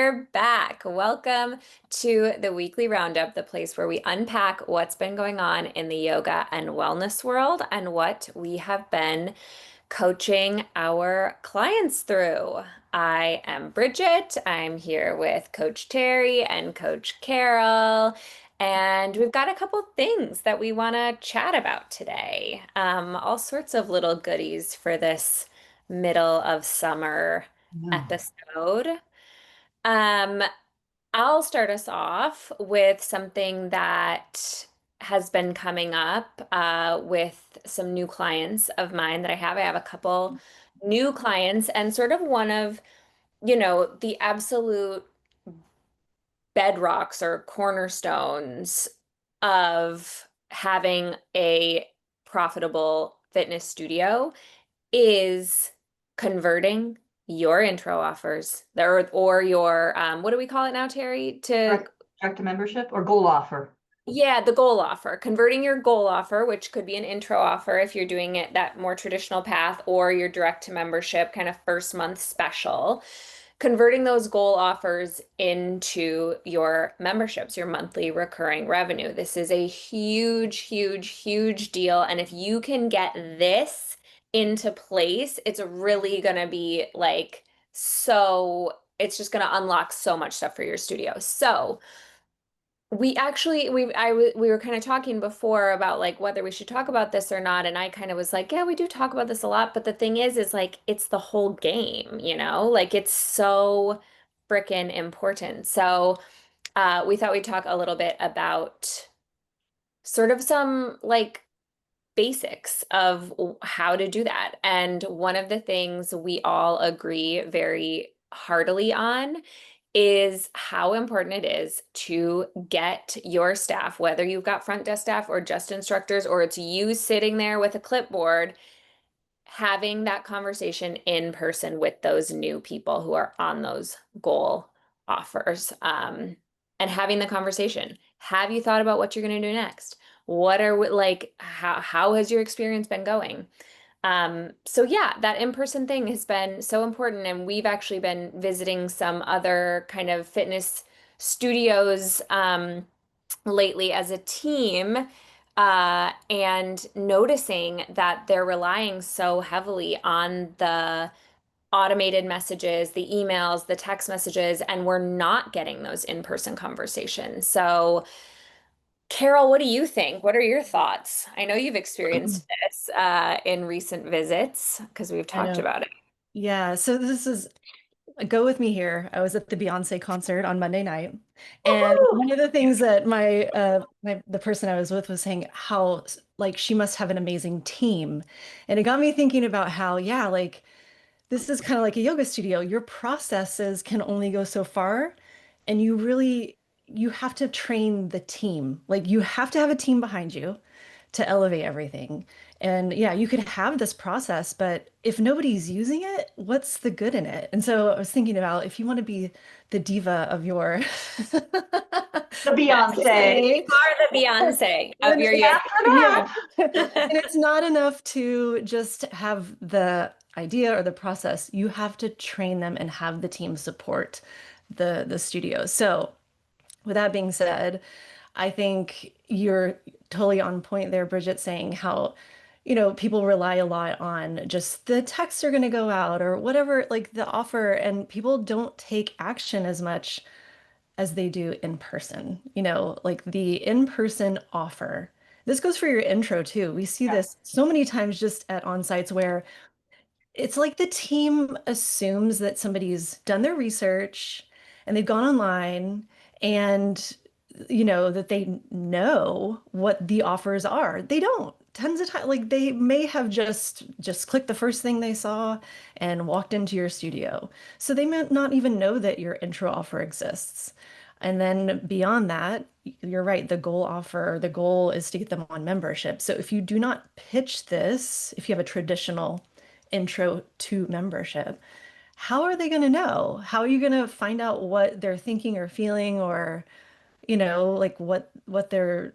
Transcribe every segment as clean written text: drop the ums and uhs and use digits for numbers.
we're back. Welcome to the weekly roundup, the place where we unpack what's been going on in the yoga and wellness world and what we have been coaching our clients through. I am Bridget. I'm here with Coach Terry and Coach Carol. And we've got a couple things that we want to chat about today. All sorts of little goodies for this middle of summer Yeah. episode. Um, I'll start us off with something that has been coming up with some new clients of mine that I have. I have a couple new clients, and sort of one of, the absolute bedrocks or cornerstones of having a profitable fitness studio is converting your intro offers or your what do we call it now, Terry? To Direct to membership or goal offer. Yeah, the goal offer. Converting your goal offer, which could be an intro offer if you're doing it that more traditional path, or your direct to membership kind of first month special. Converting those goal offers into your memberships, your monthly recurring revenue. This is a huge, huge, huge deal. And if you can get this into place, it's really going to be like it's just going to unlock so much stuff for your studio. So, we were kind of talking before about like whether we should talk about this or not, and I kind of was like, yeah, we do talk about this a lot, but the thing is like it's the whole game, like it's so freaking important. So we thought we'd talk a little bit about sort of some like basics of how to do that. And one of the things we all agree very heartily on is how important it is to get your staff, whether you've got front desk staff or just instructors, or it's you sitting there with a clipboard, having that conversation in person with those new people who are on those goal offers, and having the conversation. Have you thought about what you're going to do next? What are like, how has your experience been going? So yeah, that in-person thing has been so important, and we've actually been visiting some other kind of fitness studios lately as a team, and noticing that they're relying so heavily on the automated messages, the emails, the text messages, and we're not getting those in-person conversations. So Carol, what do you think? What are your thoughts? I know you've experienced this in recent visits because we've I talked know. about it. Yeah. So this is go with me here. I was at the Beyonce concert on Monday night, and Woohoo! one of the things that the person I was with was saying how like she must have an amazing team. And it got me thinking about how, yeah, like this is kind of like a yoga studio. Your processes can only go so far, and you have to train the team. Like you have to have a team behind you to elevate everything. And yeah, you could have this process, but if nobody's using it, what's the good in it? And so I was thinking about if you want to be the diva of your The Yes, you Beyonce. are the Beyonce of then your yoga. it's, yeah. And it's not enough to just have the idea or the process. You have to train them and have the team support the studio. So with that being said, I think you're totally on point there, Bridget, saying how, people rely a lot on just the texts are going to go out or whatever, like the offer, and people don't take action as much as they do in person. Like the in-person offer. This goes for your intro too. We see Yeah. this so many times just at on-sites where it's like the team assumes that somebody's done their research and they've gone online and that they know what the offers are. They don't. Tons of time, like they may have just clicked the first thing they saw and walked into your studio. So they may not even know that your intro offer exists. And then beyond that, you're right, the goal offer, the goal is to get them on membership. So if you do not pitch this, if you have a traditional intro to membership, how are they going to know? How are you going to find out what they're thinking or feeling or, like what their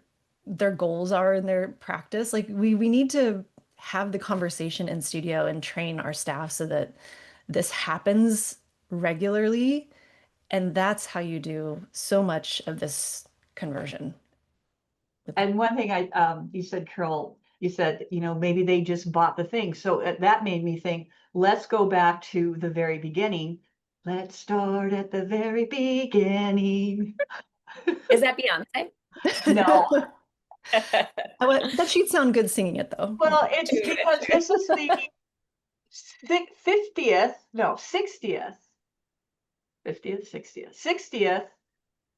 goals are in their practice? Like we need to have the conversation in studio and train our staff so that this happens regularly And that's how you do so much of this conversion. And one thing you said, Carol, you said, maybe they just bought the thing. So that made me think, let's go back to the very beginning. Let's start at the very beginning. Is that Beyonce? No. That she'd sound good singing it though. Well, it's True, that's because true. this is the 60th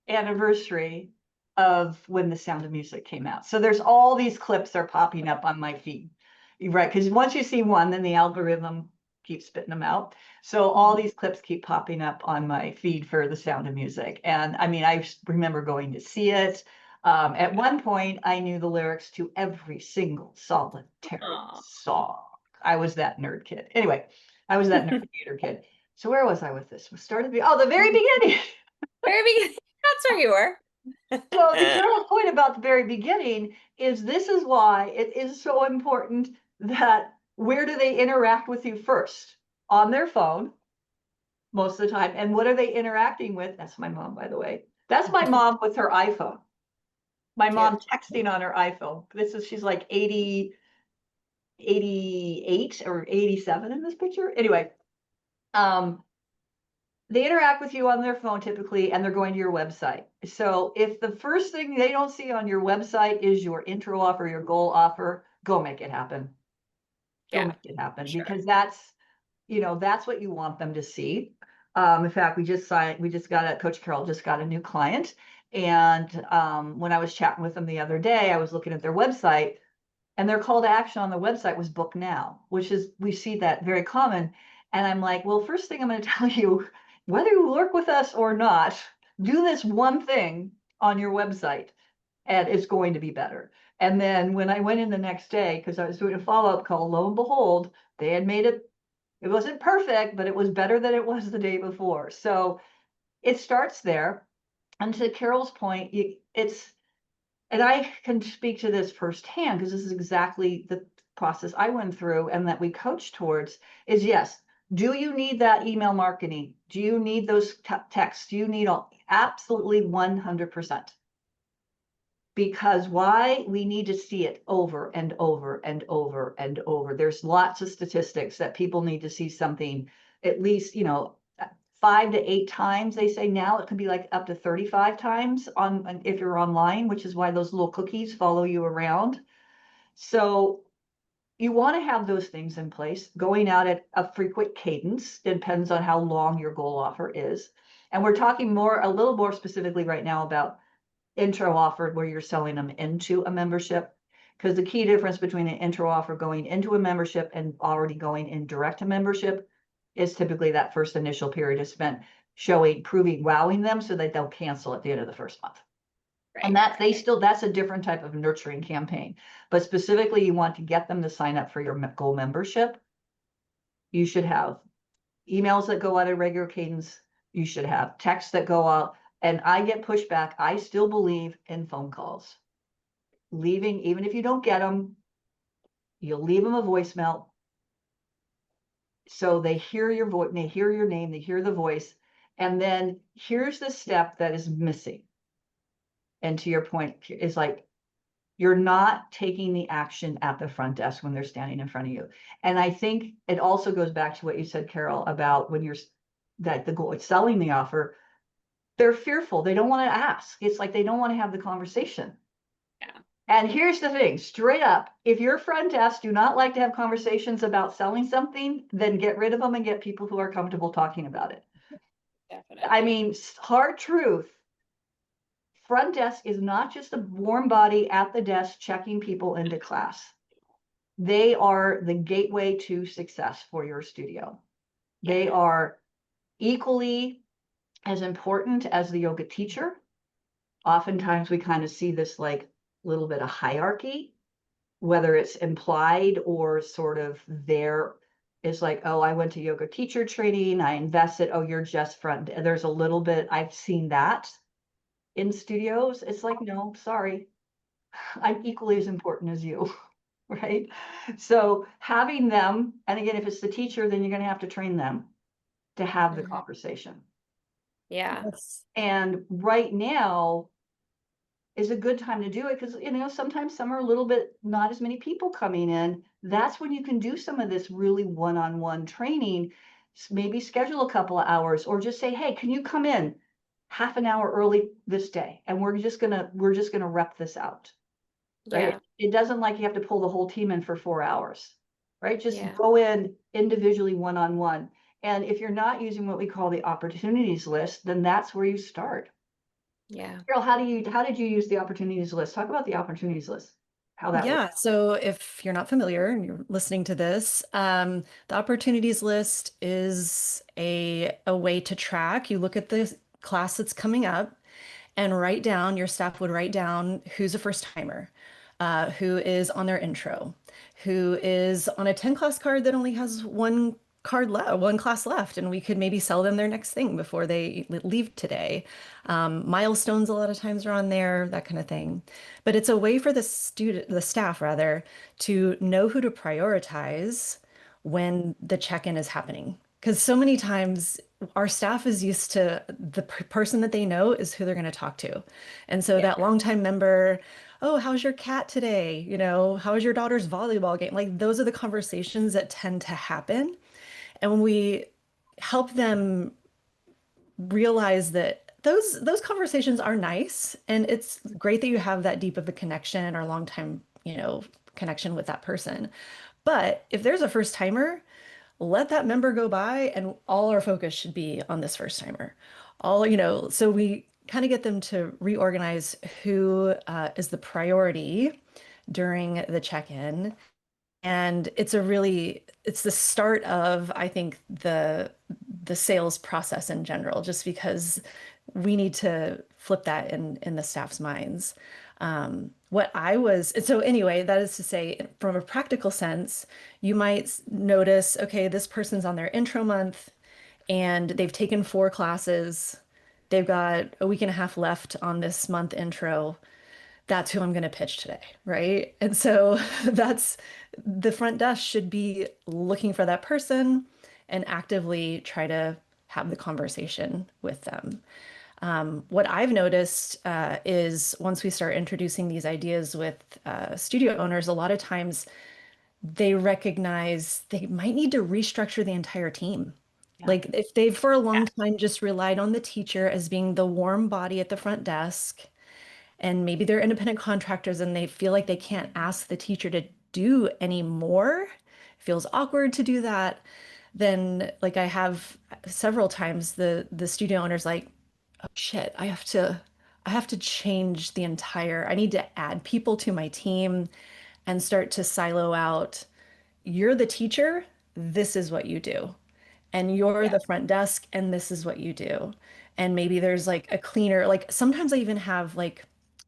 anniversary of when The Sound of Music came out. So there's all these clips are popping up on my feed, right? Because once you see one, then the algorithm keeps spitting them out. So all these clips keep popping up on my feed for The Sound of Music. And I mean, I remember going to see it. At one point, I knew the lyrics to every single solitary Aw. song. I was that nerd kid. Anyway, I was that nerd theater kid. So where was I with this? We started the very beginning. Very beginning. That's where you were. So the Carol's point about the very beginning is this is why it is so important that where do they interact with you first? On their phone, most of the time. And what are they interacting with? That's my mom, by the way. That's my mom with her iPhone. My mom Cute. texting on her iPhone. She's like 88 or 87 in this picture. Anyway, they interact with you on their phone typically, and they're going to your website. So if the first thing they don't see on your website is your intro offer, your goal offer, go make it happen. Go Yeah, make it happen sure. because that's what you want them to see. In fact, Coach Carol just got a new client. And when I was chatting with them the other day, I was looking at their website, and their call to action on the website was book now, we see that very common. And I'm like, well, first thing I'm going to tell you, whether you work with us or not, do this one thing on your website and it's going to be better. And then when I went in the next day, because I was doing a follow-up call, lo and behold, they had made it wasn't perfect, but it was better than it was the day before. So it starts there. And to Carol's point, and I can speak to this firsthand because this is exactly the process I went through and that we coach towards is yes. Do you need that email marketing? Do you need those texts? Do you need all? Absolutely 100%. Because why? We need to see it over and over and over and over. There's lots of statistics that people need to see something at least, 5 to 8 times. They say now it can be like up to 35 times if you're online, which is why those little cookies follow you around. So you want to have those things in place, going out at a frequent cadence. Depends on how long your goal offer is. And we're talking a little more specifically right now about intro offer where you're selling them into a membership. Because the key difference between an intro offer going into a membership and already going in direct to membership is typically that first initial period is spent proving, wowing them so that they'll cancel at the end of the first month. And Right. that's a different type of nurturing campaign. But specifically, you want to get them to sign up for your goal membership. You should have emails that go out at regular cadence. You should have texts that go out. And I get pushback. I still believe in phone calls. Even if you don't get them, you'll leave them a voicemail. So they hear your voice, they hear your name, they hear the voice. And then here's the step that is missing. And to your point, is like, you're not taking the action at the front desk when they're standing in front of you. And I think it also goes back to what you said, Carol, about when the goal is selling the offer. They're fearful. They don't want to ask. It's like they don't want to have the conversation. Yeah, And here's the thing, straight up, if your front desk do not like to have conversations about selling something, then get rid of them and get people who are comfortable talking about it. I definitely. mean, hard truth. Front desk is not just a warm body at the desk checking people into class. They are the gateway to success for your studio. They Yeah. are equally as important as the yoga teacher. Oftentimes we kind of see this like little bit of hierarchy, whether it's implied or sort of there is like, oh, I went to yoga teacher training, I invested, oh, you're just front. There's a little bit, I've seen that in studios. It's like, no, sorry, I'm equally as important as you. Right? So having them, and again, if it's the teacher, then you're going to have to train them to have the Mhm. conversation. Yeah. Yes. And right now is a good time to do it because, sometimes some are a little bit not as many people coming in. That's when you can do some of this really one-on-one training. Maybe schedule a couple of hours or just say, hey, can you come in half an hour early this day? And we're just gonna rep this out, right? Yeah. It doesn't like you have to pull the whole team in for 4 hours, right? Just Yeah. go in individually one-on-one. And if you're not using what we call the opportunities list, then that's where you start. Yeah. Carol, how did you use the opportunities list? Talk about the opportunities list, how that works. Yeah, so if you're not familiar and you're listening to this, the opportunities list is a way to track. You look at the class that's coming up and write down, your staff would write down who's a first timer, who is on their intro, who is on a 10 class card that only has one class left, and we could maybe sell them their next thing before they leave today. Milestones a lot of times are on there, that kind of thing. But it's a way for the staff rather, to know who to prioritize when the check-in is happening. Because so many times our staff is used to the person that they know is who they're going to talk to. And so Yeah. that longtime member, oh, how's your cat today? How was your daughter's volleyball game? Like those are the conversations that tend to happen. And when we help them realize that those conversations are nice and it's great that you have that deep of a connection or long time, connection with that person. But if there's a first timer, let that member go by and all our focus should be on this first timer. So we kind of get them to reorganize who is the priority during the check-in. And it's the start of, I think, the sales process in general, just because we need to flip that in the staff's minds. So anyway, that is to say, from a practical sense, you might notice, okay, this person's on their intro month and they've taken 4 classes. They've got a week and a half left on this month intro. That's who I'm going to pitch today, right? And so that's the front desk should be looking for that person and actively try to have the conversation with them. What I've noticed is once we start introducing these ideas with studio owners, a lot of times they recognize they might need to restructure the entire team. Yeah. Like if they've for a long time just relied on the teacher as being the warm body at the front desk, and maybe they're independent contractors and they feel like they can't ask the teacher to do any more, it feels awkward to do that, then like I have several times the studio owner's like, oh shit, I have to change the entire, I need to add people to my team and start to silo out. You're the teacher, this is what you do. And you're Yeah. the front desk, and this is what you do. And maybe there's like a cleaner, like sometimes I even have like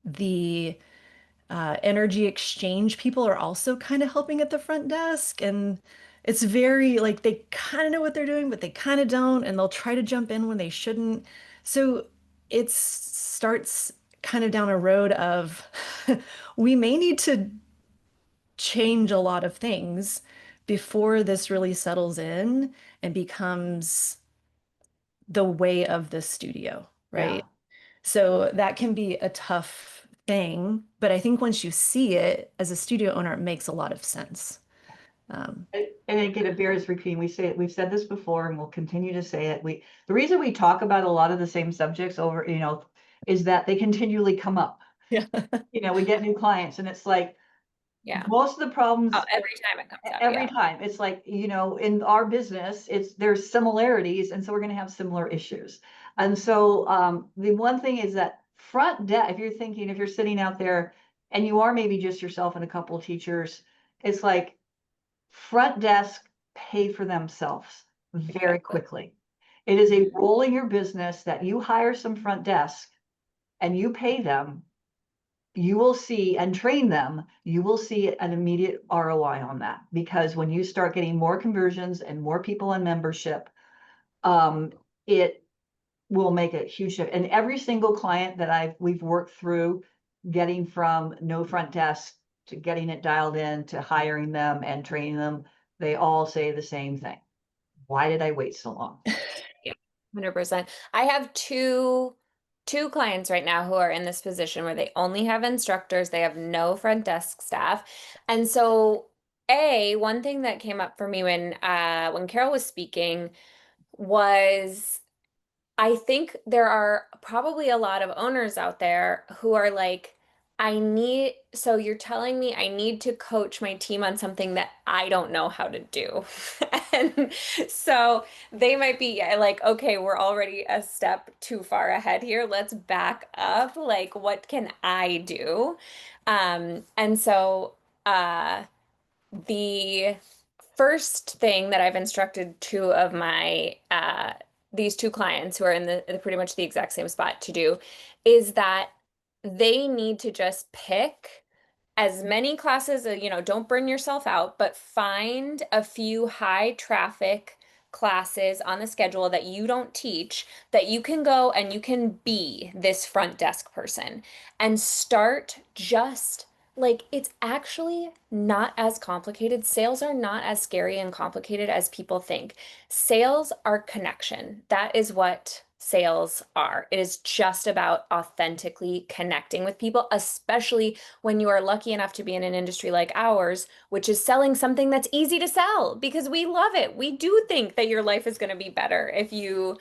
the energy exchange people are also kind of helping at the front desk. And it's very like they kind of know what they're doing, but they kind of don't. And they'll try to jump in when they shouldn't. So it starts kind of down a road of we may need to change a lot of things before this really settles in and becomes the way of the studio, Yeah. right? So that can be a tough thing, but I think once you see it as a studio owner, it makes a lot of sense. Um, And again, it bears repeating. We've said this before and we'll continue to say it. The reason we talk about a lot of the same subjects over, is that they continually come up. yeah. We get new clients and it's like Yeah. most of the Oh, problems every time it comes up. every Yeah. time. It's like, in our business, there's similarities, and so we're gonna have similar issues. And so the one thing is that front desk, if you're sitting out there and you are maybe just yourself and a couple of teachers, it's like front desk pay for themselves very Exactly. quickly. It is a role in your business that you hire some front desk and you pay them, you will see and train them, you will see an immediate ROI on that. Because when you start getting more conversions and more people in membership, it will make a huge shift. And every single client that we've worked through, getting from no front desk to getting it dialed in to hiring them and training them, they all say the same thing. Why did I wait so long? Yeah. 100%. I have two clients right now who are in this position where they only have instructors, they have no front desk staff. And so, one thing that came up for me when Carol was speaking was I think there are probably a lot of owners out there who are like, so you're telling me I need to coach my team on something that I don't know how to do. And so they might be like, okay, we're already a step too far ahead here. Let's back up. Like, what can I do? And so, the first thing that I've instructed two of my these two clients who are in the pretty much the exact same spot to do is that they need to just pick as many classes, don't burn yourself out, but find a few high traffic classes on the schedule that you don't teach that you can go and you can be this front desk person and start just like it's actually not as complicated. Sales are not as scary and complicated as people think. Sales are connection. That is what sales are. It is just about authentically connecting with people, especially when you are lucky enough to be in an industry like ours, which is selling something that's easy to sell because we love it. We do think that your life is going to be better if you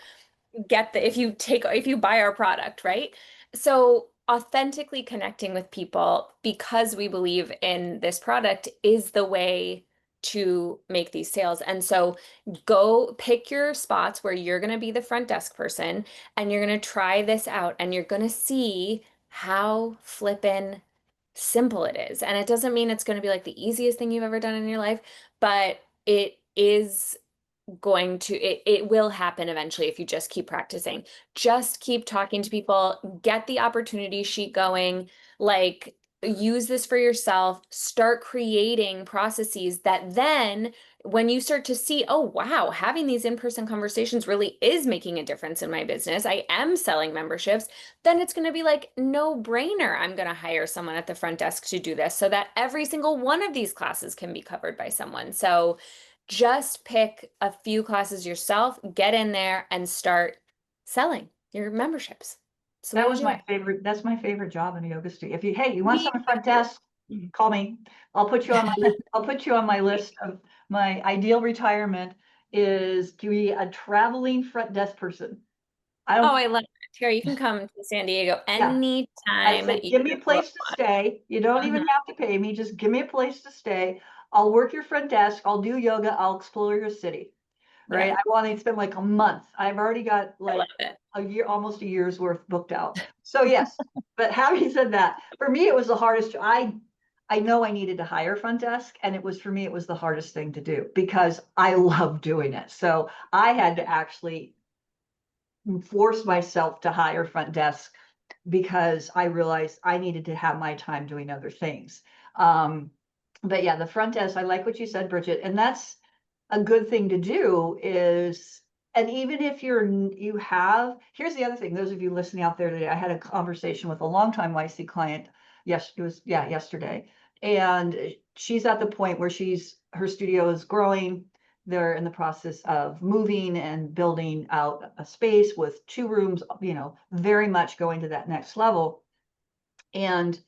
if you buy our product, right? So authentically connecting with people because we believe in this product is the way to make these sales. And so go pick your spots where you're going to be the front desk person and you're going to try this out and you're going to see how flippin' simple it is. And it doesn't mean it's going to be like the easiest thing you've ever done in your life, but it is it will happen eventually if you just keep practicing. Just keep talking to people, get the opportunity sheet going, like use this for yourself, start creating processes that then when you start to see, oh wow, having these in-person conversations really is making a difference in my business. I am selling memberships, then it's going to be like no brainer. I'm going to hire someone at the front desk to do this so that every single one of these classes can be covered by someone. So just pick a few classes yourself, get in there and start selling your memberships. That's the way That to was do my it. favorite. That's my favorite job in a yoga studio. If you want Me someone front too. desk, call me. I'll put you on my list. I'll put you on my list of my ideal retirement is to be a traveling front desk person. I Oh, don't, I love it. Terry, you can come to San Diego yeah. I anytime said, you give me a place to want. stay. You don't even Mhm. have to pay me. Just give me a place to stay. I'll work your front desk. I'll do yoga. I'll explore your city. Right? Yeah, I want to spend like a month. I've already got I love like it. a year, almost a year's worth booked out. So yes, but having said that, for me, it was the hardest. I know I needed to hire front desk, and it was for me, it was the hardest thing to do because I love doing it. So I had to actually force myself to hire front desk because I realized I needed to have my time doing other things. Um, but yeah, the front desk, I like what you said, Bridget, and that's a good thing to do is, and even if here's the other thing, those of you listening out there today, I had a conversation with a longtime YC client. Yes, it was, yeah, yesterday. And she's at the point where her studio is growing. They're in the process of moving and building out a space with 2 rooms, very much going to that next level. And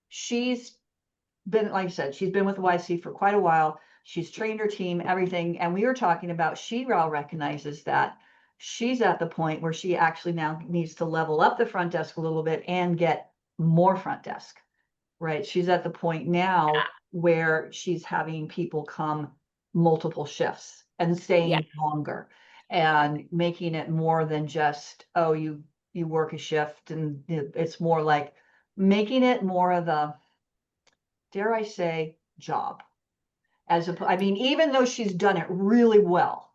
she's been, like I said, she's been with YC for quite a while. She's trained her team, everything. And we were talking about, she now recognizes that she's at the point where she actually now needs to level up the front desk a little bit and get more front desk, right? She's at the point now where she's having people come multiple shifts and Yeah. staying longer and making it more than just, oh, you work a shift, and it's more like making it more of a, dare I say, job. I mean, even though she's done it really well,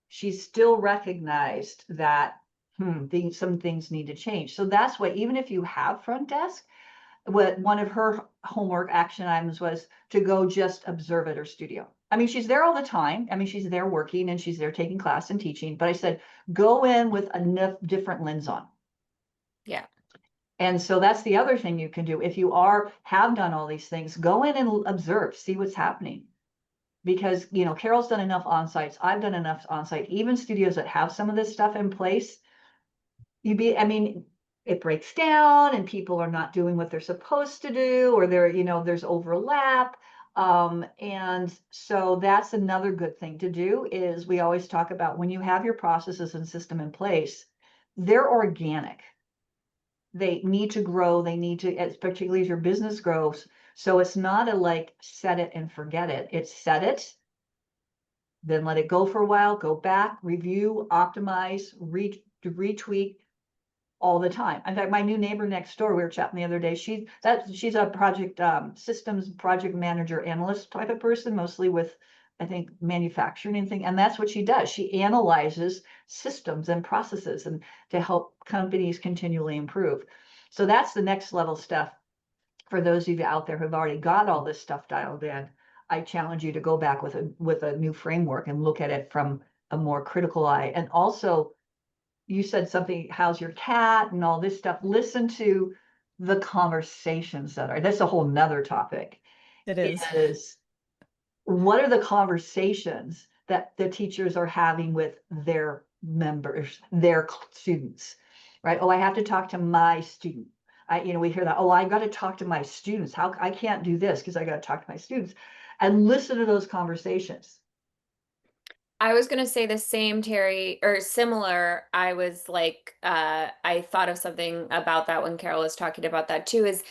she's still recognized that some things need to change. So that's why, even if you have front desk, what one of her homework action items was to go just observe at her studio. I mean, she's there all the time. I mean, she's there working and she's there taking class and teaching. But I said, go in with a different lens on. Yeah. And so that's the other thing you can do. If you have done all these things, go in and observe, see what's happening. because, you know, Carol's done enough on-sites. I've done enough on-site, even studios that have some of this stuff in place. I mean, it breaks down and people are not doing what they're supposed to do, or they're, you know, there's overlap. And so that's another good thing to do is we always talk about when you have your processes and system in place, they're organic. They need to grow. They need to, particularly as your business grows. So it's not a like set it and forget it. It's set it, then let it go for a while, go back, review, optimize, retweak, all the time. In fact, my new neighbor next door, we were chatting the other day. She's a project systems project manager analyst type of person, mostly with I think manufacturing and thing. And that's what she does. She analyzes systems and processes and to help companies continually improve. So that's the next level stuff. For those of you out there who've already got all this stuff dialed in, I challenge you to go back with a new framework and look at it from a more critical eye. And also you said something, how's your cat and all this stuff. Listen to the conversations that's a whole nother topic. It is. Is what are the conversations that the teachers are having with their members, their students, right? Oh, I have to talk to my student. We hear that, oh, I got to talk to my students. How I can't do this because I got to talk to my students, and listen to those conversations. I was gonna say the same, Terry, or similar. I was like, I thought of something about that when Carol was talking about that too, is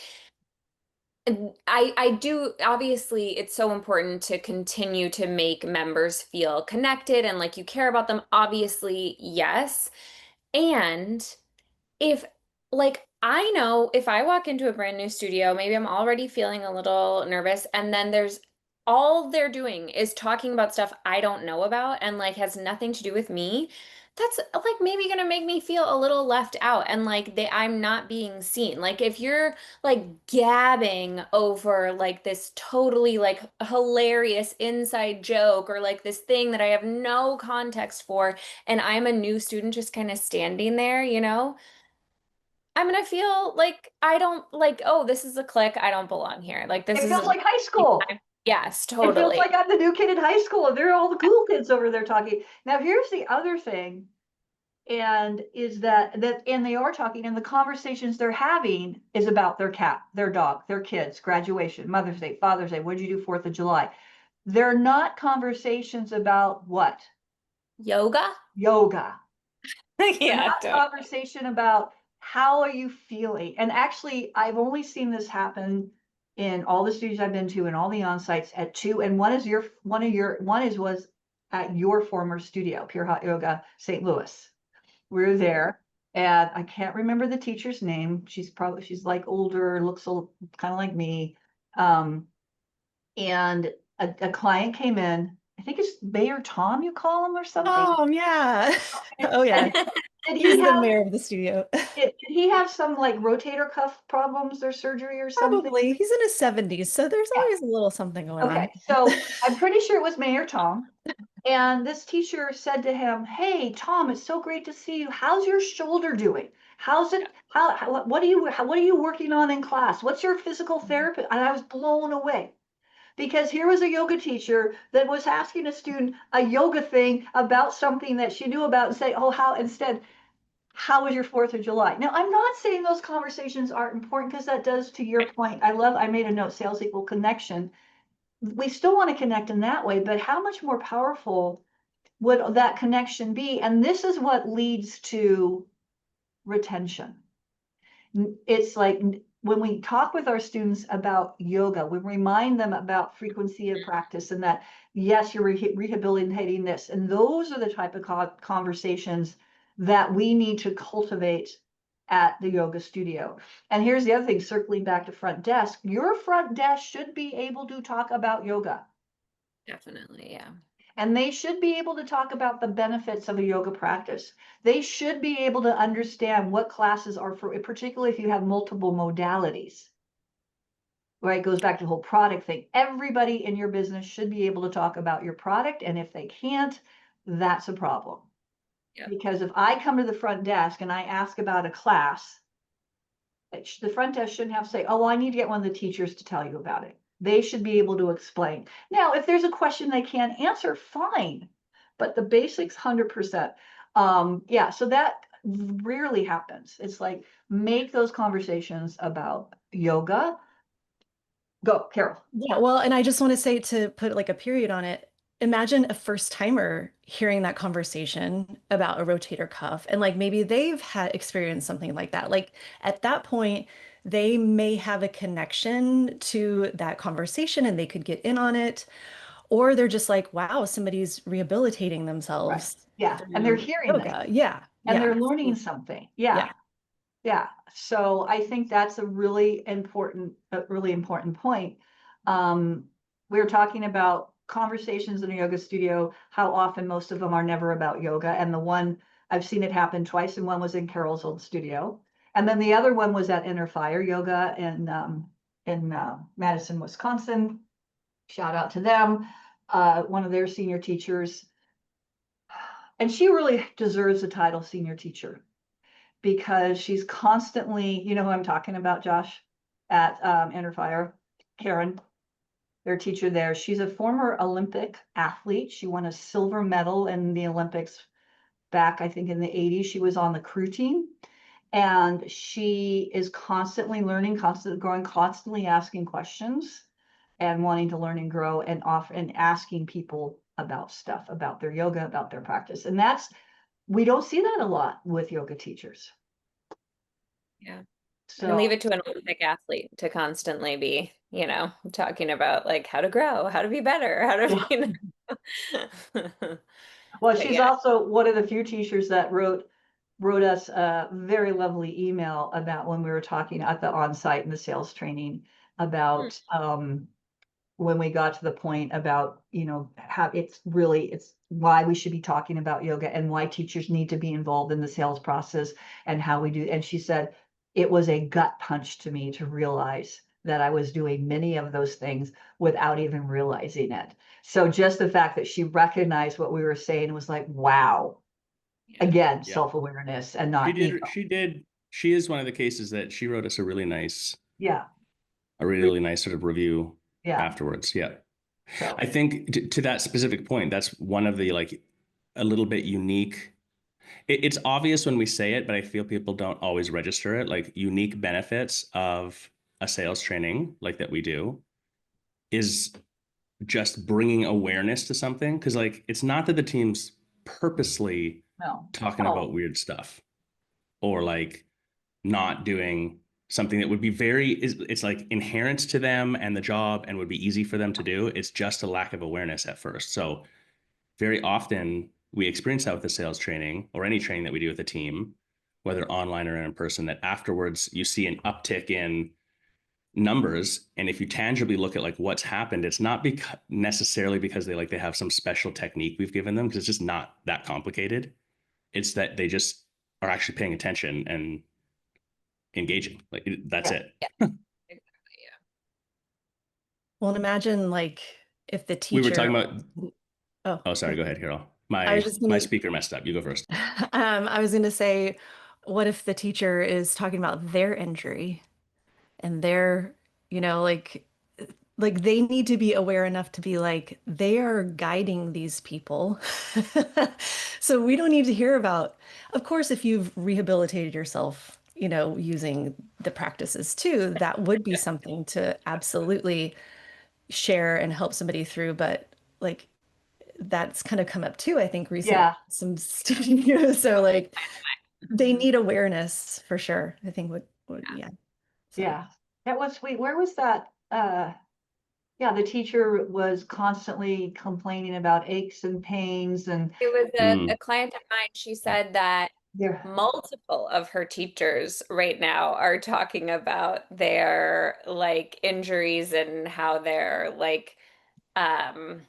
I do, obviously it's so important to continue to make members feel connected and like you care about them, obviously, yes. And if like I know if I walk into a brand new studio, maybe I'm already feeling a little nervous, and then there's all they're doing is talking about stuff I don't know about and like has nothing to do with me. That's like maybe gonna make me feel a little left out and like I'm not being seen. Like if you're like gabbing over like this totally like hilarious inside joke or like this thing that I have no context for, and I'm a new student just kind of standing there, I'm gonna feel like I don't like, oh, this is a clique. I don't belong here. Like this It feels isn't. like high school. Yes, It feels totally. like I'm the new kid in high school and they're all the cool kids over there talking. Now, here's the other thing, and is and they are talking, and the conversations they're having is about their cat, their dog, their kids, graduation, Mother's Day, Father's Day, what did you do 4th of July? They're not conversations about what? Yoga? Yoga. They're Yeah, not conversation about how are you feeling. And actually, I've only seen this happen in all the studios I've been to and all the on-sites at two. And one was at your former studio, Pure Hot Yoga, St. Louis. We were there, and I can't remember the teacher's name. She's like older, looks kind of like me. And a client came in. I think it's Mayor Tom, you call him or something. Oh, yeah. Oh, And yeah. did he He's the have mayor of the studio. did he have some like rotator cuff problems or surgery or something? Probably. He's in his 70s, so there's Yeah. always a little something going on. Okay. So I'm pretty sure it was Mayor Tom. And this teacher said to him, "Hey, Tom, it's so great to see you. How's your shoulder doing? How's it? What are you working on in class? What's your physical therapy?" And I was blown away because here was a yoga teacher that was asking a student a yoga thing about something that she knew about and say, "Oh, how was your 4th of July?" Now, I'm not saying those conversations aren't important because that does, to your point, I made a note, sales equal connection. We still want to connect in that way, but how much more powerful would that connection be? And this is what leads to retention. It's like when we talk with our students about yoga, we remind them about frequency of practice and that, yes, you're rehabilitating this. And those are the type of conversations that we need to cultivate at the yoga studio. And here's the other thing, circling back to front desk, your front desk should be able to talk about yoga. Definitely, yeah. And they should be able to talk about the benefits of a yoga practice. They should be able to understand what classes are for, particularly if you have multiple modalities. Right, it goes back to the whole product thing. Everybody in your business should be able to talk about your product, and if they can't, that's a problem. Yeah. Because if I come to the front desk and I ask about a class, the front desk shouldn't have to say, "Oh, well, I need to get one of the teachers to tell you about it." They should be able to explain. Now, if there's a question they can't answer, fine, but the basics, 100%. Yeah, so that rarely happens. It's like, make those conversations about yoga. Go, Carol. Yeah, well, and I just want to say, to put like a period on it, imagine a first timer hearing that conversation about a rotator cuff, and like maybe they've had experienced something like that. Like at that point, they may have a connection to that conversation and they could get in on it, or they're just like, wow, somebody's rehabilitating Right. themselves Yeah, and they're through hearing this yoga. Yeah, and they're yeah, learning something. Yeah. yeah. Yeah, so I think that's a really important point. We were talking about conversations in a yoga studio, how often most of them are never about yoga. And the one I've seen it happen twice, and one was in Carol's old studio. And then the other one was at Inner Fire Yoga in Madison, Wisconsin. Shout out to them. One of their senior teachers. And she really deserves the title senior teacher because she's constantly, you know who I'm talking about, Josh, at Enter Fire, Karen, their teacher there. She's a former Olympic athlete. She won a silver medal in the Olympics back, I think, in the 80s. She was on the crew team. And she is constantly learning, constantly growing, constantly asking questions and wanting to learn and grow and offer and asking people about stuff, about their yoga, about their practice. And we don't see that a lot with yoga teachers. Yeah. And leave So it to an Olympic athlete to constantly be, talking about like how to grow, how to be better, how to, yeah. Well, but she's yeah. also one of the few teachers that wrote us a very lovely email about when we were talking at the on-site and the sales training Hmm. about when we got to the point about, how it's why we should be talking about yoga and why teachers need to be involved in the sales process and how we do. And she said, it was a gut punch to me to realize that I was doing many of those things without even realizing it. So just the fact that she recognized what we were saying was like, wow, Yeah. again, Yeah. self-awareness and She not ego. did. She did. She is one of the cases that she wrote us Yeah, a really nice sort of review yeah. afterwards. Yeah. So I think to that specific point, that's one of the like a little bit unique. It's obvious when we say it, but I feel people don't always register it. Like unique benefits of a sales training like that we do is just bringing awareness to something. Cause like it's not that the team's purposely no. talking Oh, about weird stuff or like not doing something that would be it's like inherent to them and the job and would be easy for them to do. It's just a lack of awareness at first. So very often we experience that with the sales training or any training that we do with a team, whether online or in person, that afterwards you see an uptick in numbers. And if you tangibly look at like what's happened, it's not necessarily because they have some special technique we've given them, because it's just not that complicated. It's that they just are actually paying attention and engaging. Like that's yeah. it. Yeah. Exactly. Yeah. Well, and imagine like if the We were teacher, talking about. oh, Oh, sorry. Go ahead, Carol. I was My just my gonna, speaker messed up. You go first. I was gonna say, what if the teacher is talking about their injury and their, like they need to be aware enough to be like, they are guiding these people. So we don't need to hear about, of course, if you've rehabilitated yourself, using the practices too, that would be Yeah. something to absolutely share and help somebody through. But like that's kind of come up too, I think, recently. Yeah, Some studios. So like they Mhm. need awareness for sure. I think would Yeah. yeah. So yeah. That was sweet. Where was that? Yeah, the teacher was constantly complaining about aches and pains and It was a Mm. client of mine. She said that there. multiple of her teachers right now are talking about their like injuries and how they're like, um,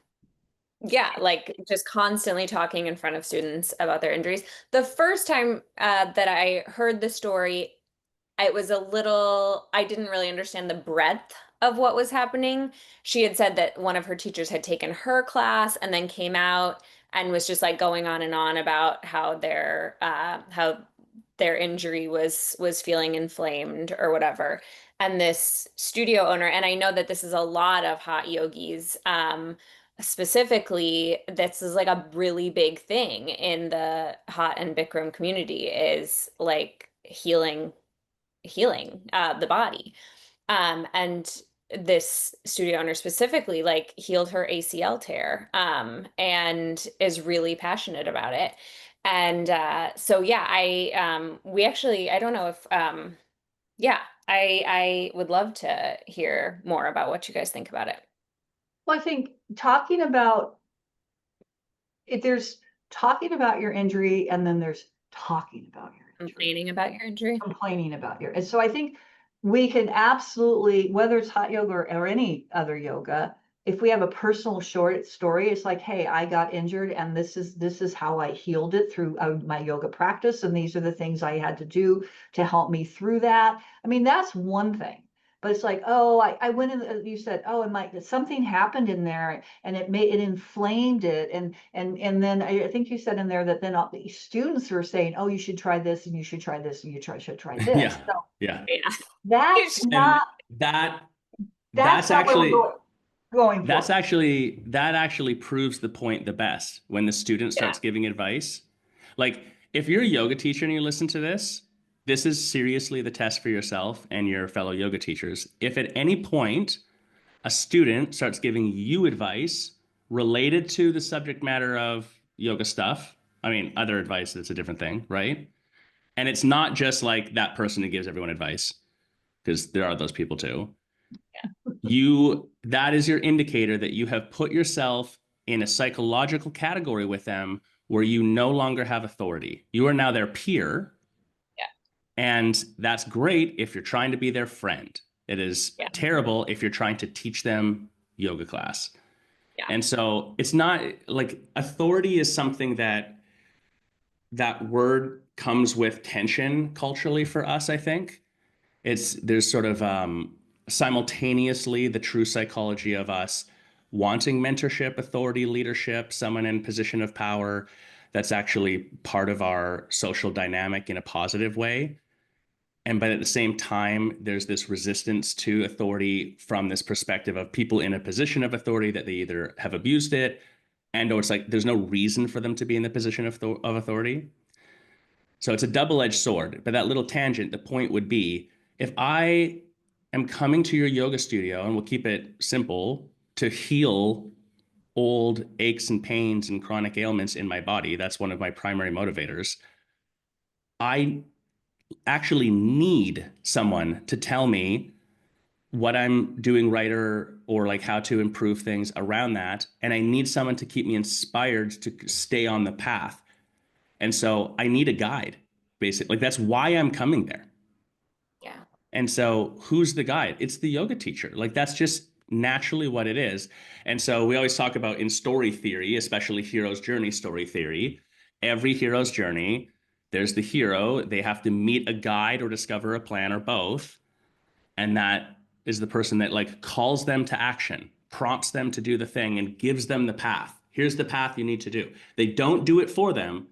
yeah, like just constantly talking in front of students about their injuries. The first time that I heard the story, it was I didn't really understand the breadth of what was happening. She had said that one of her teachers had taken her class and then came out and was just like going on and on about how their injury was feeling inflamed or whatever. And this studio owner, and I know that this is a lot of hot yogis, specifically, this is like a really big thing in the hot and Bikram community is like healing the body. And this studio owner specifically like healed her ACL tear, and is really passionate about it. And so yeah, we actually, I don't know if yeah, I would love to hear more about what you guys think about it. Well, I think talking about it, there's talking about your injury, and then there's talking about your injury, Complaining about your injury. complaining about your. And so I think we can absolutely, whether it's hot yoga or any other yoga, if we have a personal short story, it's like, hey, I got injured, and this is how I healed it through my yoga practice, and these are the things I had to do to help me through that. I mean, that's one thing. But it's like, oh, I went in, you said, oh, and my something happened in there, and it inflamed it, and then I think you said in there that then all the students are saying, oh, you should try this, and you should try this, and should try this. Yeah. So Yeah. Yeah. that's And not that that's that's not where we're actually going that's for. actually that actually proves the point the best when the student Yeah. starts giving advice. Like if you're a yoga teacher and you listen to this is seriously the test for yourself and your fellow yoga teachers. If at any point a student starts giving you advice related to the subject matter of yoga stuff, I mean, other advice, that's a different thing, right? And it's not just like that person who gives everyone advice, because there are those people too. That is your indicator that you have put yourself in a psychological category with them where you no longer have authority. You are now their peer, Yeah. and that's great if you're trying to be their friend. It is Yeah. terrible if you're trying to teach them yoga class. Yeah. And so it's not like authority is something that word comes with tension culturally for us, I think. There's sort of simultaneously the true psychology of us wanting mentorship, authority, leadership, someone in position of power that's actually part of our social dynamic in a positive way. And but at the same time, there's this resistance to authority from this perspective of people in a position of authority that they either have abused it, and or it's like there's no reason for them to be in the position of authority. So it's a double-edged sword. But that little tangent, the point would be if I am coming to your yoga studio, and we'll keep it simple, to heal old aches and pains and chronic ailments in my body, that's one of my primary motivators. I actually need someone to tell me what I'm doing right or like how to improve things around that. And I need someone to keep me inspired to stay on the path. And so I need a guide, basically. Like that's why I'm coming there. Yeah. And so who's the guide? It's the yoga teacher. Like that's just naturally what it is. And so we always talk about in story theory, especially hero's journey story theory, every hero's journey, there's the hero. They have to meet a guide or discover a plan or both. And that is the person that like calls them to action, prompts them to do the thing and gives them the path. Here's the path you need to do. They don't do it for them,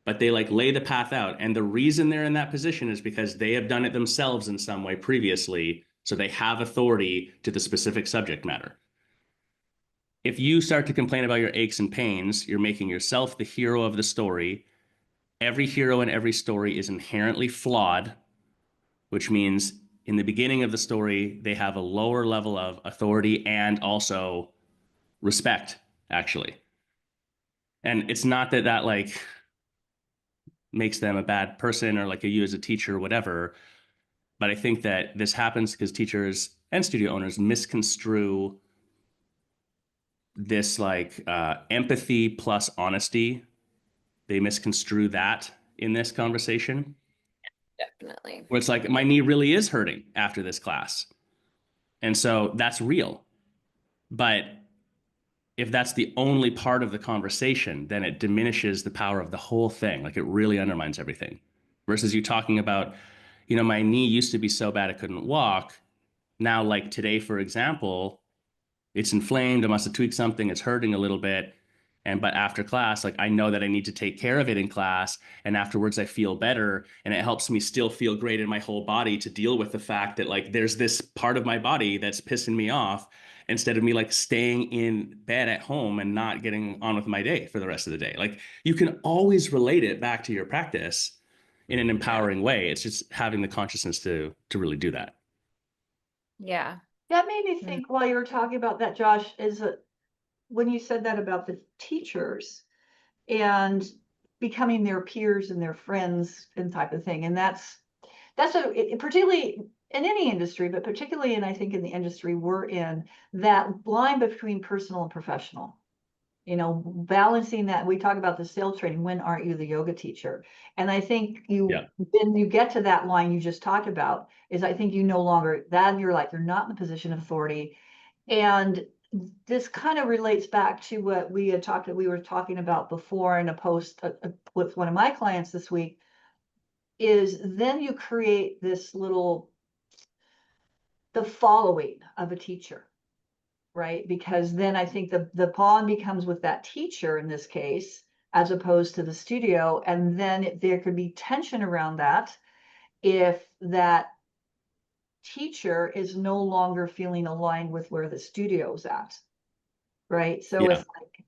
but they like lay the path out. And the reason they're in that position is because they have done it themselves in some way previously. So they have authority to the specific subject matter. If you start to complain about your aches and pains, you're making yourself the hero of the story. Every hero in every story is inherently flawed, which means in the beginning of the story, they have a lower level of authority and also respect, actually. And it's not that like makes them a bad person or like you as a teacher or whatever. But I think that this happens because teachers and studio owners misconstrue this like empathy plus honesty. They misconstrue that in this conversation, Definitely. where it's like, my knee really is hurting after this class. And so that's real. But if that's the only part of the conversation, then it diminishes the power of the whole thing. Like it really undermines everything. Versus you talking about, my knee used to be so bad I couldn't walk. Now, like today, for example, it's inflamed. I must have tweaked something. It's hurting a little bit. But after class, like I know that I need to take care of it in class, and afterwards I feel better, and it helps me still feel great in my whole body to deal with the fact that like there's this part of my body that's pissing me off, instead of me like staying in bed at home and not getting on with my day for the rest of the day. Like you can always relate it back to your practice in an empowering way. It's just having the consciousness to really do that. Yeah. That made me Mm. think while you were talking about that, Josh, is when you said that about the teachers and becoming their peers and their friends and type of thing. And particularly in any industry, but particularly in, I think, in the industry we're in, that line between personal and professional. Balancing that. We talk about the sales training. When aren't you the yoga teacher? And I think Yeah. then you get to that line you just talked about, is I think you no longer, that you're like, you're not in a position of authority. And this kind of relates back to what we were talking about before in a post with one of my clients this week, is then you create this the following of a teacher, right? Because then I think the bond becomes with that teacher in this case, as opposed to the studio. And then there could be tension around that if that teacher is no longer feeling aligned with where the studio's at, right? So Yeah. it's like,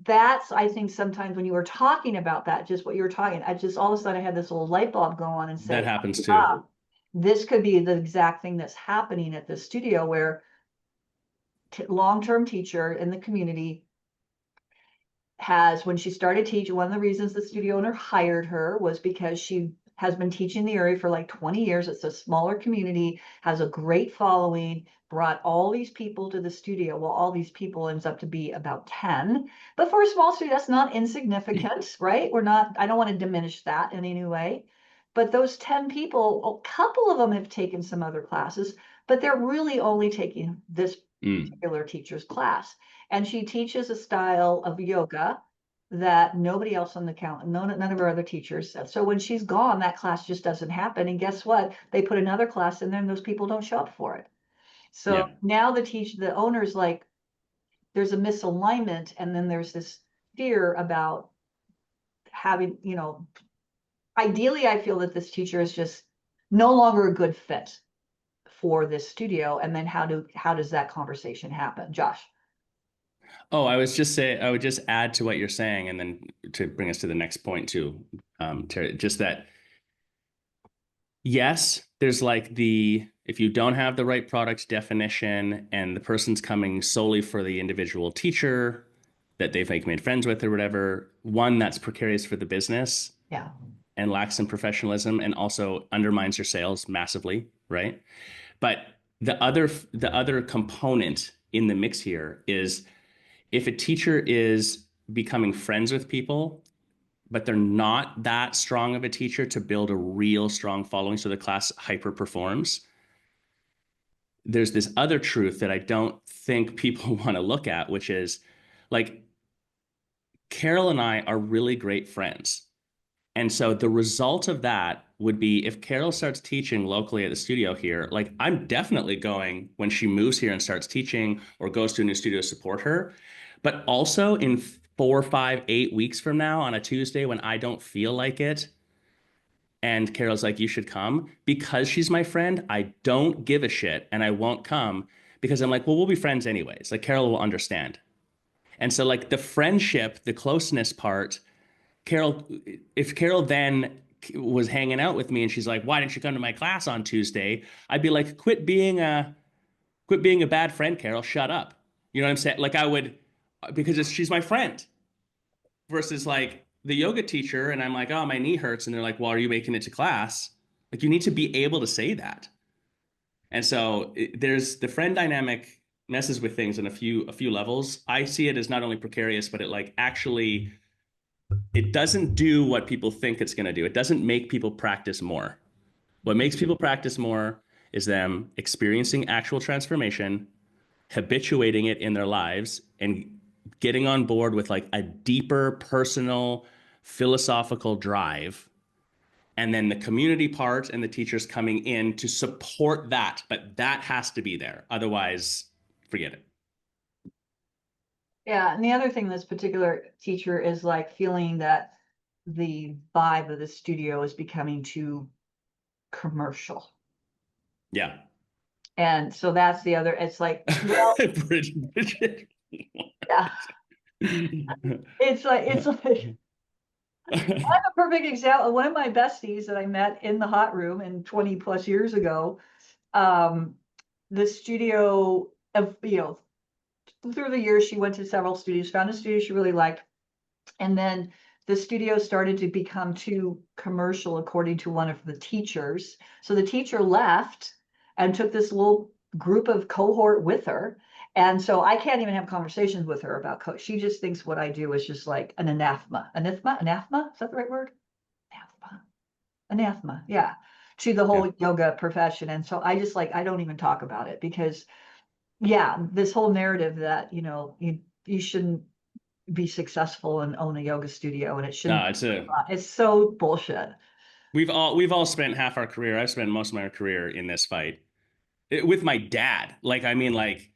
that's, I think sometimes when you were talking about that, just what you were talking, I just all of a sudden I had this little light bulb go on and That say, happens too. ah, this could be the exact thing that's happening at the studio, where long-term teacher in the community has, when she started teaching, one of the reasons the studio owner hired her was because she has been teaching the area for like 20 years. It's a smaller community, has a great following, brought all these people to the studio. Well, all these people ends up to be about 10. But for a small studio, that's not insignificant, right? I don't want to diminish that in any way. But those 10 people, a couple of them have taken some other classes, but they're really only taking this particular teacher's class. And she teaches a style of yoga that nobody else on the count, none of her other teachers. So when she's gone, that class just doesn't happen. And guess what? They put another class in there and those people don't show up for it. So Yeah. now the owner's like, there's a misalignment. And then there's this fear about having, ideally, I feel that this teacher is just no longer a good fit for this studio. And then how does that conversation happen? Josh? Oh, I would just add to what you're saying, and then to bring us to the next point too, Terry, just that, yes, there's like if you don't have the right product definition and the person's coming solely for the individual teacher that they've like made friends with or whatever, one, that's precarious for the business Yeah. and lacks some professionalism and also undermines your sales massively, right? But the other component in the mix here is, if a teacher is becoming friends with people, but they're not that strong of a teacher to build a real strong following so the class hyper performs, there's this other truth that I don't think people want to look at, which is like Carol and I are really great friends. And so the result of that would be, if Carol starts teaching locally at the studio here, like I'm definitely going when she moves here and starts teaching or goes to a new studio to support her. But also in 4, 5, 8 weeks from now on a Tuesday when I don't feel like it, and Carol's like, you should come, because she's my friend, I don't give a shit and I won't come, because I'm like, well, we'll be friends anyways. Like Carol will understand. And so like the friendship, the closeness part, Carol, if Carol then was hanging out with me and she's like, why didn't you come to my class on Tuesday? I'd be like, quit being a bad friend, Carol. Shut up. You know what I'm saying? Like I would, because she's my friend, versus like the yoga teacher. And I'm like, oh, my knee hurts. And they're like, well, are you making it to class? Like you need to be able to say that. And so there's the friend dynamic messes with things in a few levels. I see it as not only precarious, but it like actually, it doesn't do what people think it's going to do. It doesn't make people practice more. What makes people practice more is them experiencing actual transformation, habituating it in their lives, and getting on board with like a deeper personal philosophical drive. And then the community part and the teachers coming in to support that. But that has to be there. Otherwise, forget it. Yeah, and the other thing, this particular teacher is like feeling that the vibe of the studio is becoming too commercial. Yeah. And so that's the other, it's like, well, Bridget. yeah, it's like a perfect example. One of my besties that I met in the hot room and 20 plus years ago, um, the studio of, through the years, she went to several studios, found a studio she really liked. And then the studio started to become too commercial, according to one of the teachers. So the teacher left and took this little group of cohort with her. And so I can't even have conversations with her about coach. She just thinks what I do is just like an anathema. Anathema? Is that the right word? Anathema. Anathema. Yeah. To the Yeah. whole yoga profession. And so I just like, I don't even talk about it because, yeah, this whole narrative that, you shouldn't be successful and own a yoga studio and it shouldn't No, it's so bullshit. we've all spent half our career. I've spent most of my career in this fight with my dad. Like, I mean, like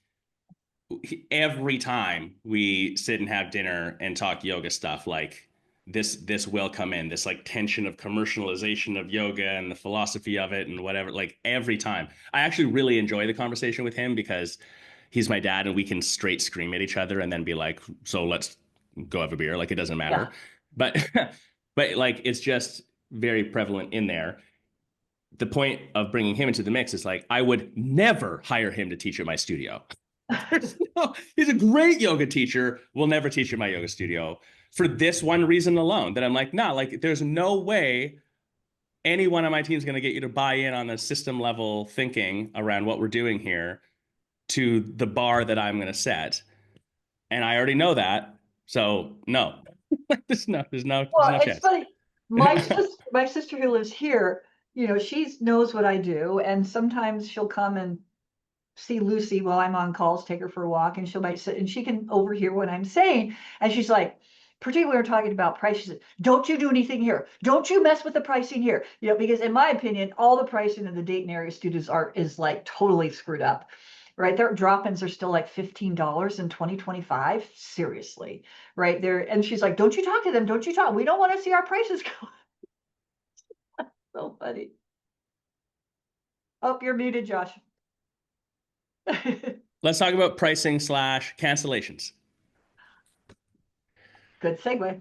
every time we sit and have dinner and talk yoga stuff, like this will come in, this like tension of commercialization of yoga and the philosophy of it and whatever. Like every time, I actually really enjoy the conversation with him because he's my dad and we can straight scream at each other and then be like, so let's go have a beer. Like it doesn't Yeah. matter. But but like it's just very prevalent in there. The point of bringing him into the mix is like I would never hire him to teach at my studio. He's a great yoga teacher. Will never teach at my yoga studio for this one reason alone. That I'm like, nah, like there's no way any one of my teams is going to get you to buy in on the system level thinking around what we're doing here to the bar that I'm going to set. And I already know that. So no, there's Well, no it's chance. funny. My sister who lives here, she knows what I do, and sometimes she'll come and see Lucy while I'm on calls, take her for a walk, and she'll might sit and she can overhear what I'm saying. And she's like, particularly when we're talking about price, she said, don't you do anything here. Don't you mess with the pricing here. Because in my opinion, all the pricing of the Dayton area students is like totally screwed up. Right. Their drop-ins are still like $15 in 2025. Seriously. Right there. And she's like, don't you talk to them. Don't you talk. We don't want to see our prices go. So funny. Oh, you're muted, Josh. Let's talk about pricing slash cancellations. Good segue.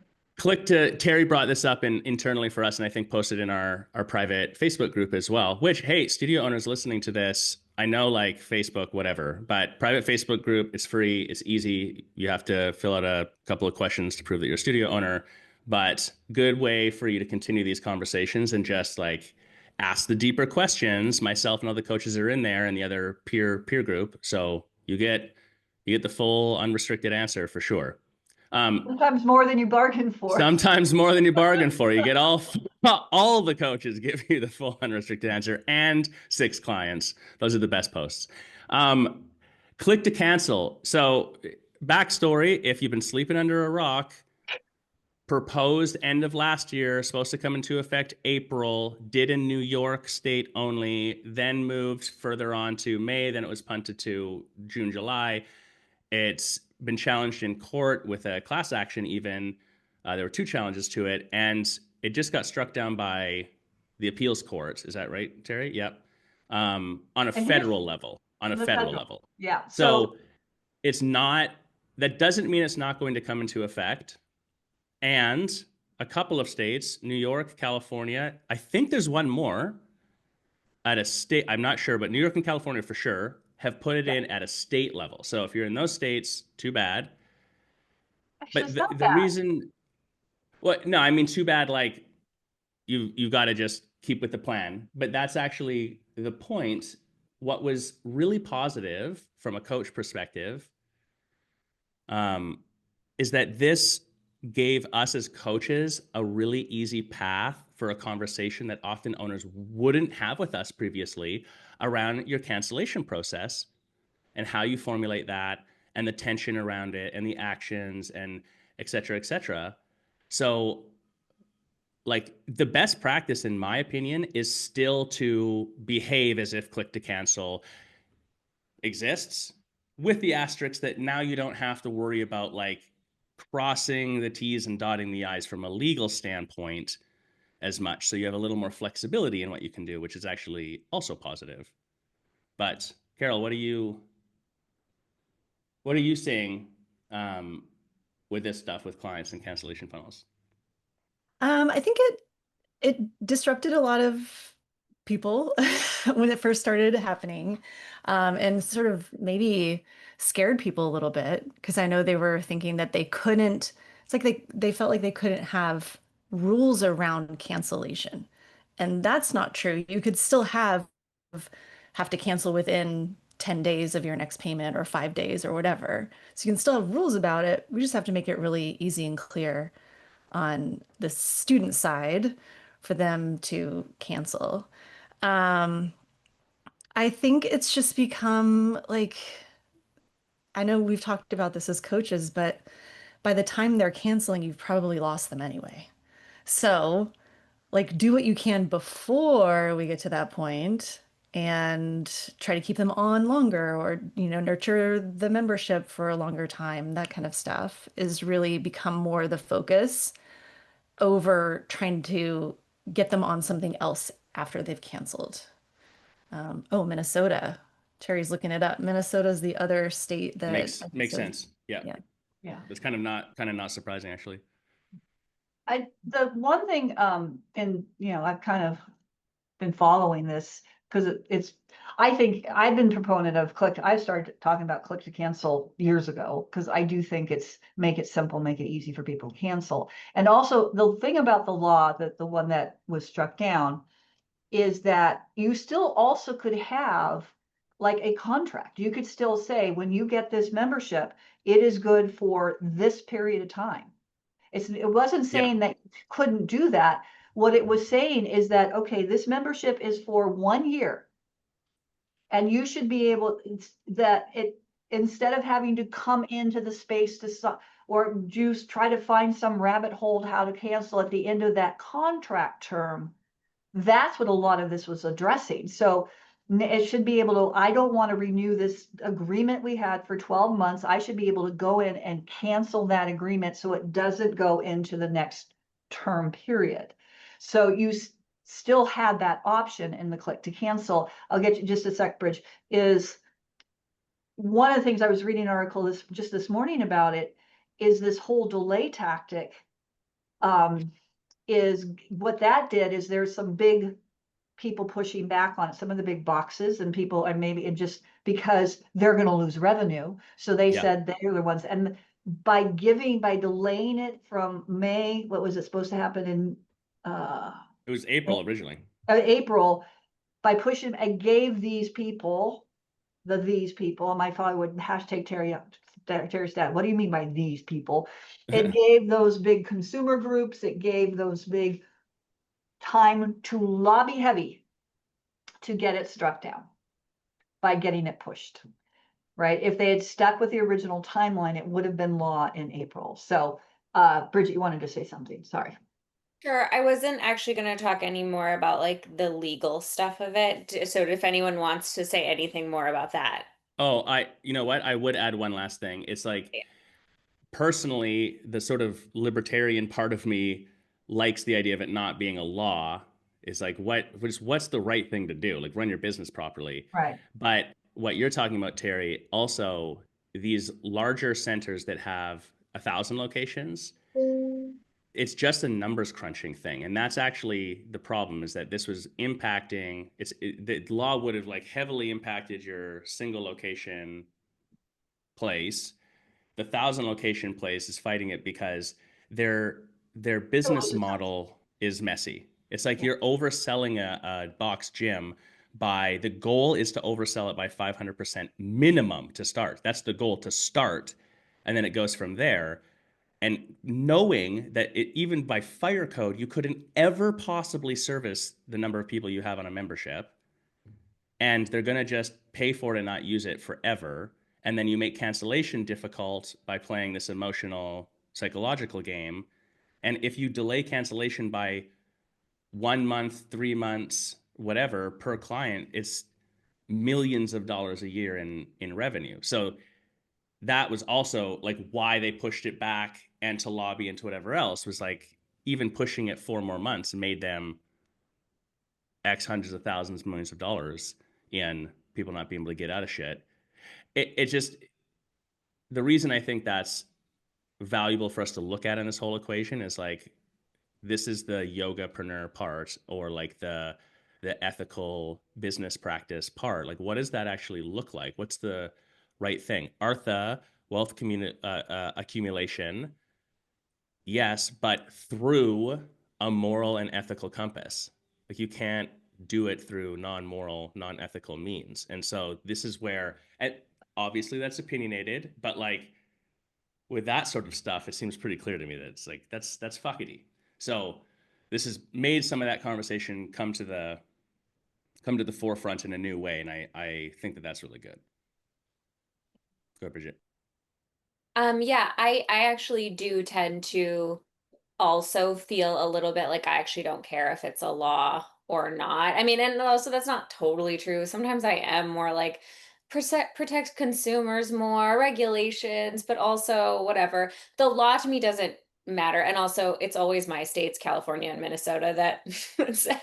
Terry brought this up internally for us and I think posted in our private Facebook group as well, which, hey, studio owners listening to this, I know like Facebook, whatever, but private Facebook group, it's free, it's easy. You have to fill out a couple of questions to prove that you're a studio owner, but good way for you to continue these conversations and just like ask the deeper questions. Myself and other coaches are in there and the other peer group. So you get the full unrestricted answer for sure. Sometimes more than you bargained for. Sometimes more than you bargained for. You get all the coaches give you the full unrestricted answer and 6 clients. Those are the best posts. Um, Click to cancel. So backstory: if you've been sleeping under a rock, proposed end of last year, supposed to come into effect April, did in New York State only, then moved further on to May, then it was punted to June, July. It's been challenged in court with a class action, even. There were 2 challenges to it, and it just got struck down by the appeals court. Is that right, Terry? Yep. On a And here's federal level. On a the federal federal. level. Yeah. So So it's not, that doesn't mean it's not going to come into effect. And a couple of states, New York, California, I think there's one more at a state, I'm not sure, but New York and California for sure have put it yeah, in at a state level. So if you're in those states, too bad. actually, But it's the, not the bad. reason, well, no, I mean, too bad, like you got to just keep with the plan. But that's actually the point. What was really positive from a coach perspective um, is that this gave us as coaches a really easy path for a conversation that often owners wouldn't have with us previously around your cancellation process and how you formulate that and the tension around it and the actions and et cetera, et cetera. So like the best practice in my opinion is still to behave as if click to cancel exists with the asterisk that now you don't have to worry about like crossing the T's and dotting the I's from a legal standpoint as much. So you have a little more flexibility in what you can do, which is actually also positive. But Carol, what are you seeing with this stuff with clients and cancellation funnels? I think it disrupted a lot of people when it first started happening, and sort of maybe scared people a little bit because I know they were thinking that they couldn't. It's like they felt like they couldn't have rules around cancellation, and that's not true. You could still have to cancel within 10 days of your next payment or 5 days or whatever. So you can still have rules about it. We just have to make it really easy and clear on the student side for them to cancel. Um, I think it's just become like, I know we've talked about this as coaches, but by the time they're canceling, you've probably lost them anyway. So, like, do what you can before we get to that point and try to keep them on longer or, nurture the membership for a longer time. That kind of stuff is really become more the focus over trying to get them on something else after they've canceled. Oh, Minnesota. Terry's looking it up. Minnesota is the other state that I think Makes says, sense. Yeah. yeah. Yeah. It's kind of not surprising actually. The one thing, and I've kind of been following this because I think I've been proponent of I started talking about click to cancel years ago because I do think it's make it simple, make it easy for people to cancel. And also the thing about the law, that the one that was struck down, is that you still also could have like a contract. You could still say, when you get this membership, it is good for this period of time. It wasn't Yeah. saying that you couldn't do that. What it was saying is that, okay, this membership is for 1 year, and you should be able that it instead of having to come into the space to or just try to find some rabbit hole how to cancel at the end of that contract term. That's what a lot of this was addressing. So it should be able to, I don't want to renew this agreement we had for 12 months. I should be able to go in and cancel that agreement so it doesn't go into the next term period. So you still had that option in the click to cancel. I'll get you just a sec, Bridge, is one of the things I was reading an article this morning about it is this whole delay tactic. Is what that did is there's some big people pushing back on it, some of the big boxes and people, and maybe and just because they're going to lose revenue. So they Yeah. said they're the ones. And by delaying it from May, what was it supposed to happen in It was April originally. April, by pushing, I gave these people, and my father would hashtag Terry's dad. What do you mean by these people? It gave those big consumer groups, it gave those big time to lobby heavy to get it struck down by getting it pushed, right? If they had stuck with the original timeline, it would have been law in April. So, Bridget, you wanted to say something. Sorry. Sure, I wasn't actually going to talk any more about like the legal stuff of it. So if anyone wants to say anything more about that. Oh, you know what? I would add one last thing. It's like Yeah. personally, the sort of libertarian part of me likes the idea of it not being a law. Is like what's the right thing to do? Like run your business properly. Right. But what you're talking about, Terry, also these larger centers that have 1,000 locations, it's just a numbers crunching thing, and that's actually the problem. Is that this was impacting? The law would have like heavily impacted your single location place. The 1,000 location place is fighting it because their their business model is messy. It's like Yeah. you're overselling a box gym by the goal is to oversell it by 500% minimum to start. That's the goal to start. And then it goes from there. And knowing that even by fire code, you couldn't ever possibly service the number of people you have on a membership, and they're going to just pay for it and not use it forever. And then you make cancellation difficult by playing this emotional psychological game. And if you delay cancellation by 1 month, 3 months, whatever per client, millions of dollars a year in revenue. So that was also like why they pushed it back, and to lobby and to whatever else was like even pushing it 4 more months made them X hundreds of thousands, millions of dollars in people not being able to get out of shit. It just, the reason I think that's valuable for us to look at in this whole equation is like, this is the yogapreneur part, or like the ethical business practice part. Like, what does that actually look like? What's the right thing? Artha, accumulation, yes, but through a moral and ethical compass. Like, you can't do it through non-moral, non-ethical means. And so this is where, and obviously that's opinionated, but like with that sort of stuff, it seems pretty clear to me that it's like that's fuckity. So this has made some of that conversation come to the forefront in a new way, and I think that that's really good. Go ahead, Bridget. Yeah, I actually do tend to also feel a little bit like I actually don't care if it's a law or not. I mean, and also that's not totally true. Sometimes I am more like protect consumers more, regulations, but also whatever. The law to me doesn't matter. And also it's always my states, California and Minnesota, that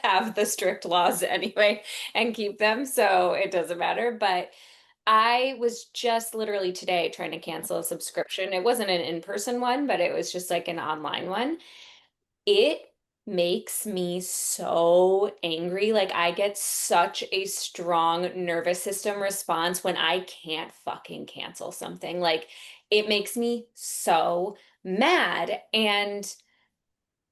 have the strict laws anyway and keep them. So it doesn't matter. But I was just literally today trying to cancel a subscription. It wasn't an in-person one, but it was just like an online one. It makes me so angry. Like I get such a strong nervous system response when I can't fucking cancel something. Like it makes me so mad. And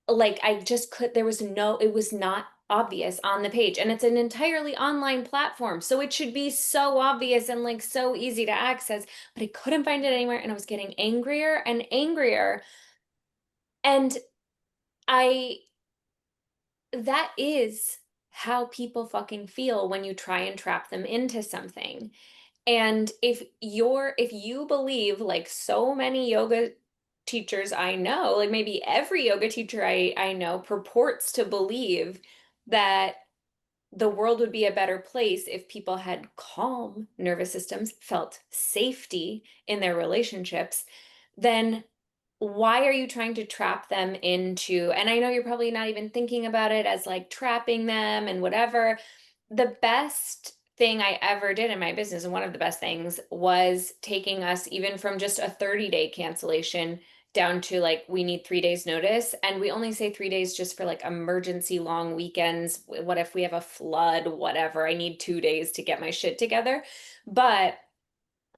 like I just could, there was no, it was not obvious on the page. And it's an entirely online platform. So it should be so obvious and like so easy to access, but I couldn't find it anywhere. And I was getting angrier and angrier. And I, that is how people fucking feel when you try and trap them into something. And if you believe like so many yoga teachers I know, like maybe every yoga teacher I know purports to believe that the world would be a better place if people had calm nervous systems, felt safety in their relationships, then why are you trying to trap them into, and I know you're probably not even thinking about it as like trapping them and whatever. The best thing I ever did in my business, and one of the best things, was taking us even from just a 30-day cancellation down to like we need 3 days notice, and we only say 3 days just for like emergency long weekends. What if we have a flood, whatever, I need 2 days to get my shit together. But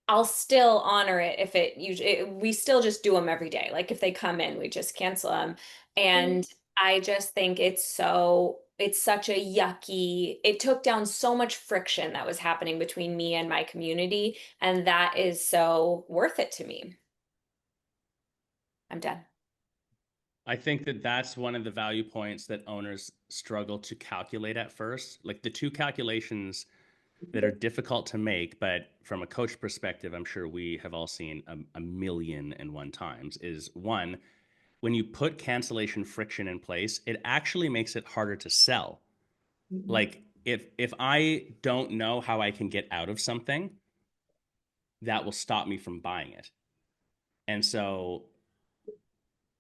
I'll still honor it if it usually, we still just do them every day. Like if they come in, we just cancel them. And I just think it's such a yucky, it took down so much friction that was happening between me and my community. And that is so worth it to me. I'm done. I think that that's one of the value points that owners struggle to calculate at first. Like the two calculations that are difficult to make, but from a coach perspective, I'm sure we have all seen a million and one times, is one, when you put cancellation friction in place, it actually makes it harder to sell. Mhm. Like if I don't know how I can get out of something, that will stop me from buying it. And so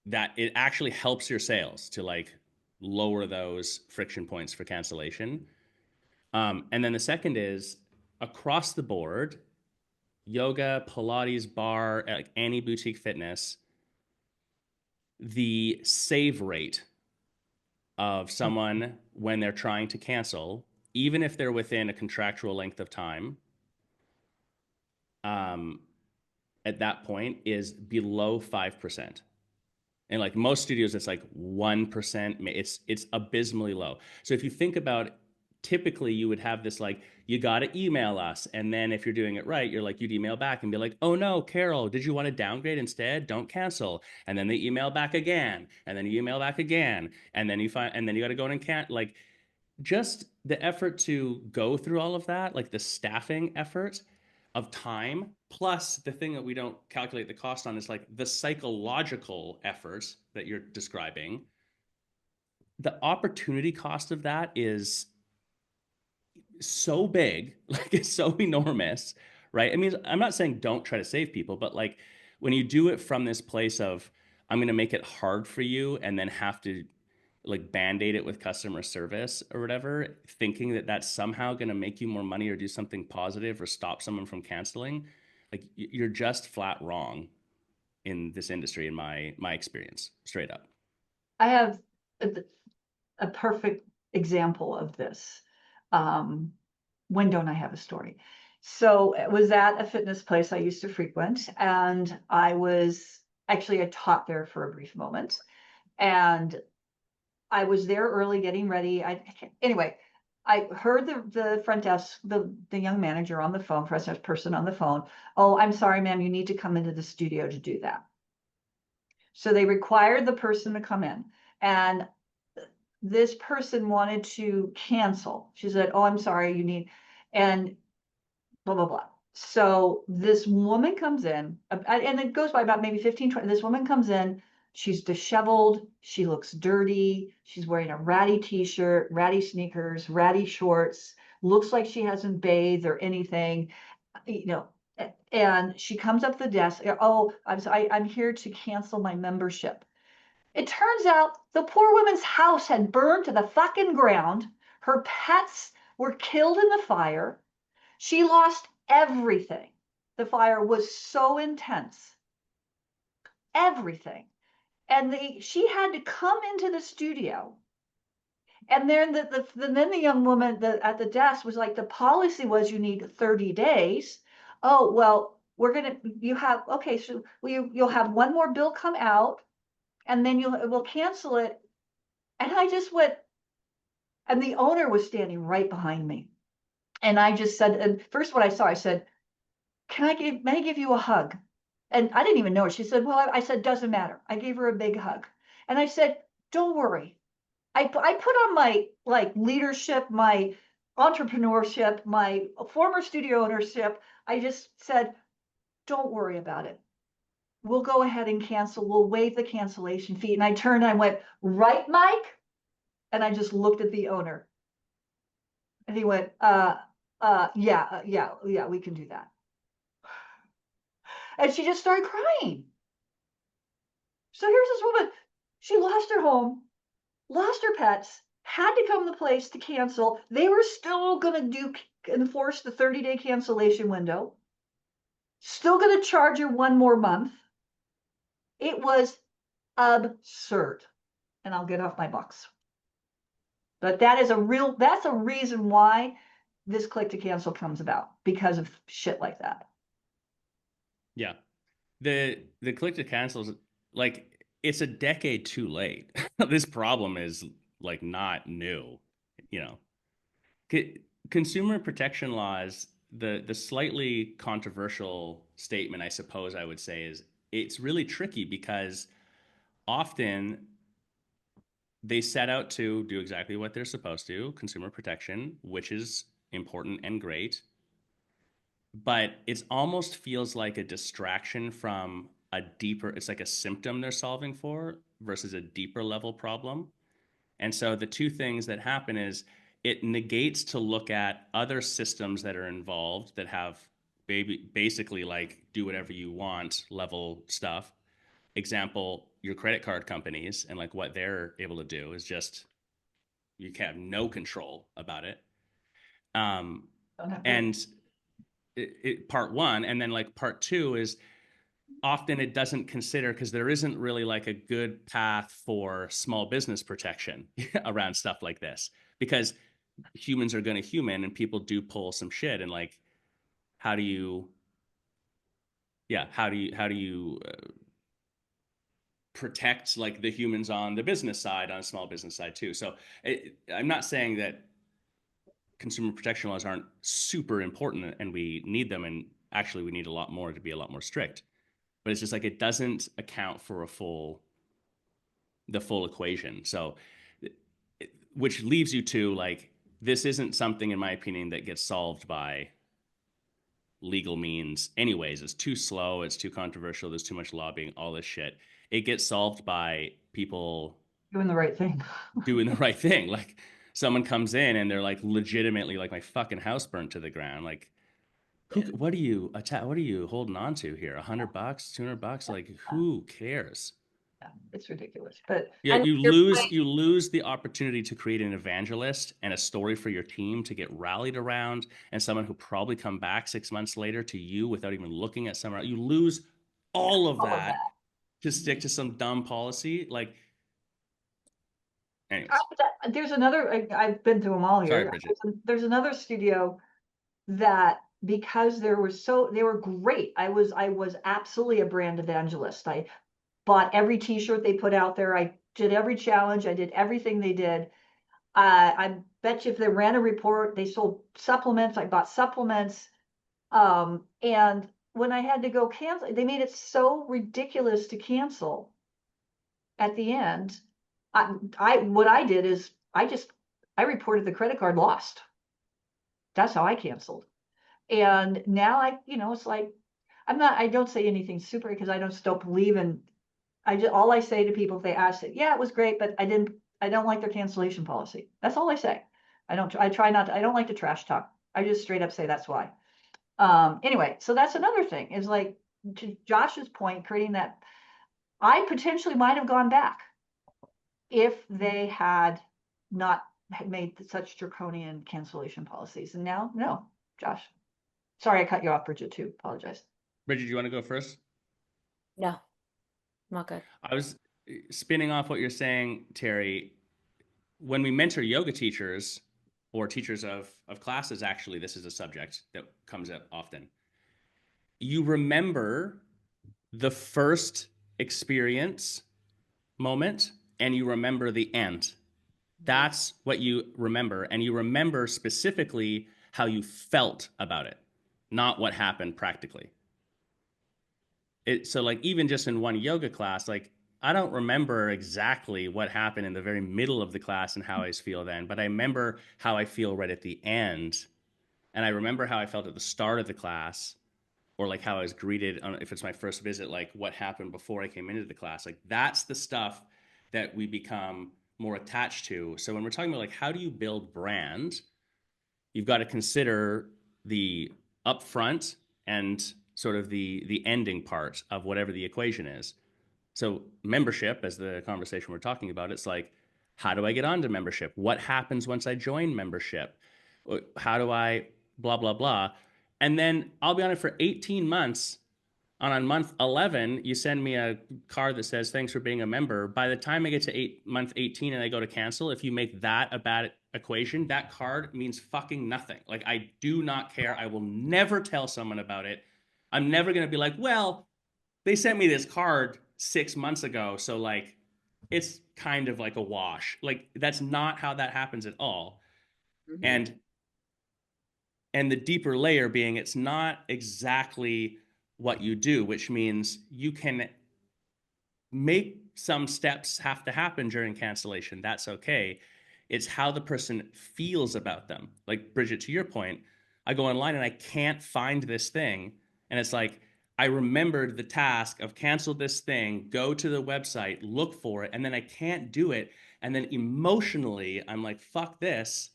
that it actually helps your sales to like lower those friction points for cancellation. And then the second is across the board, yoga, Pilates, bar, like any boutique fitness, the save rate of someone when they're trying to cancel, even if they're within a contractual length of time, um, at that point is below 5%. And like most studios, it's like 1%. It's abysmally low. So if you think about, typically you would have this like, you got to email us, and then if you're doing it right, you're like, you'd email back and be like, oh no, Carol, did you want to downgrade instead? Don't cancel. And then they email back again, and then you email back again, and then you find, and then you got to go in and can't, like, just the effort to go through all of that, like the staffing effort of time, plus the thing that we don't calculate the cost on is like the psychological efforts that you're describing. The opportunity cost of that is so big, like it's so enormous, right? I mean, I'm not saying don't try to save people, but like when you do it from this place of I'm going to make it hard for you and then have to like band-aid it with customer service or whatever, thinking that that's somehow going to make you more money or do something positive or stop someone from canceling, like you're just flat wrong in this industry, in my experience, straight up. I have a perfect example of this. When don't I have a story? So it was at a fitness place I used to frequent, and I taught there for a brief moment, and I was there early getting ready. Anyway, I heard the front desk, the young manager on the phone, front desk person on the phone. Oh, I'm sorry, ma'am, you need to come into the studio to do that. So they required the person to come in, and this person wanted to cancel. She said, oh, I'm sorry, and blah, blah, blah. So this woman comes in, and it goes by about maybe 15, 20. This woman comes in, she's disheveled, she looks dirty, she's wearing a ratty t-shirt, ratty sneakers, ratty shorts, looks like she hasn't bathed or anything, and she comes up the desk. Oh, I'm here to cancel my membership. It turns out the poor woman's house had burned to the fucking ground. Her pets were killed in the fire. She lost everything. The fire was so intense. Everything. And she had to come into the studio. And then the young woman at the desk was like, the policy was you need 30 days. Oh, well, so you'll have one more bill come out, and then we'll cancel it. And I just went, and the owner was standing right behind me. And I just said, and first what I saw, I said, may I give you a hug? And I didn't even know her. She said, well, I said, doesn't matter. I gave her a big hug. And I said, don't worry. I put on my like leadership, my entrepreneurship, my former studio ownership. I just said, don't worry about it. We'll go ahead and cancel. We'll waive the cancellation fee. And I turned and I went, right, Mike? And I just looked at the owner. And he went, yeah, we can do that. And she just started crying. So here's this woman. She lost her home, lost her pets, had to come to the place to cancel. They were still going to enforce the 30-day cancellation window. Still going to charge her one more month. It was absurd. And I'll get off my box. But that's a reason why this click to cancel comes about, because of shit like that. Yeah. The click to cancel is like, it's a decade too late. This problem is like not new, you know. Consumer protection laws, the slightly controversial statement I suppose I would say is it's really tricky because often they set out to do exactly what they're supposed to, consumer protection, which is important and great. But it almost feels like a distraction from it's like a symptom they're solving for versus a deeper level problem. And so the two things that happen is it negates to look at other systems that are involved that have basically like do whatever you want level stuff. Example, your credit card companies and like what they're able to do is just you can have no control about it. And part one, and then like part two is often it doesn't consider because there isn't really like a good path for small business protection around stuff like this because humans are going to human and people do pull some shit and like how do you protect like the humans on the business side, on a small business side too. So I'm not saying that consumer protection laws aren't super important and we need them, and actually we need a lot more to be a lot more strict, but it's just like it doesn't account for the full equation. So which leaves you to like this isn't something in my opinion that gets solved by legal means anyways. It's too slow, it's too controversial, there's too much lobbying, all this shit. It gets solved by people doing the right thing. doing the right thing, like someone comes in and they're like legitimately like, my fucking house burnt to the ground. Like, what are you holding on to here? $100, $200? Like, who cares? Yeah, it's ridiculous. But Yeah, And you your lose point, you lose the opportunity to create an evangelist and a story for your team to get rallied around, and someone who probably come back 6 months later to you without even looking at somewhere. You lose all of all of that that. to stick to some dumb policy. Like, anyways, There's another, I've been through them all sorry, here. Bridget. There's another studio that, because they were great. I was absolutely a brand evangelist. I bought every t-shirt they put out there. I did every challenge. I did everything they did. I bet you if they ran a report, they sold supplements. I bought supplements. And when I had to go cancel, they made it so ridiculous to cancel at the end. What I did is I reported the credit card lost. That's how I canceled. And now it's like, I don't say anything super because I don't believe in, all I say to people if they ask it, yeah, it was great, but I don't like their cancellation policy. That's all I say. I try not to, I don't like to trash talk. I just straight up say that's why. Anyway, so that's another thing is like, to Josh's point, creating that, I potentially might have gone back if they had not made such draconian cancellation policies. And now, no, Josh. Sorry, I cut you off, Bridget, too. Apologize. Bridget, you want to go first? no, not good. I was spinning off what you're saying, Terry. When we mentor yoga teachers or teachers of classes, actually, this is a subject that comes up often. You remember the first experience moment and you remember the end. That's what you remember. And you remember specifically how you felt about it, not what happened practically. So like even just in one yoga class, like I don't remember exactly what happened in the very middle of the class and how I feel then, but I remember how I feel right at the end. And I remember how I felt at the start of the class, or like how I was greeted if it's my first visit, like what happened before I came into the class. Like that's the stuff that we become more attached to. So when we're talking about like how do you build brand, you've got to consider the upfront and sort of the ending part of whatever the equation is. So membership, as the conversation we're talking about, it's like, how do I get onto membership? What happens once I join membership? How do I blah, blah, blah? And then I'll be on it for 18 months. On month 11, you send me a card that says, thanks for being a member. By the time I get to month 18 and I go to cancel, if you make that a bad equation, that card means fucking nothing. Like, I do not care. I will never tell someone about it. I'm never going to be like, well, they sent me this card 6 months ago. So, like, it's kind of like a wash. Like, that's not how that happens at all. Mm-hmm. And the deeper layer being it's not exactly what you do, which means you can make some steps have to happen during cancellation. That's okay. It's how the person feels about them. Like Bridget, to your point, I go online and I can't find this thing. And it's like, I remembered the task of cancel this thing, go to the website, look for it, and then I can't do it. And then emotionally, I'm like, fuck this.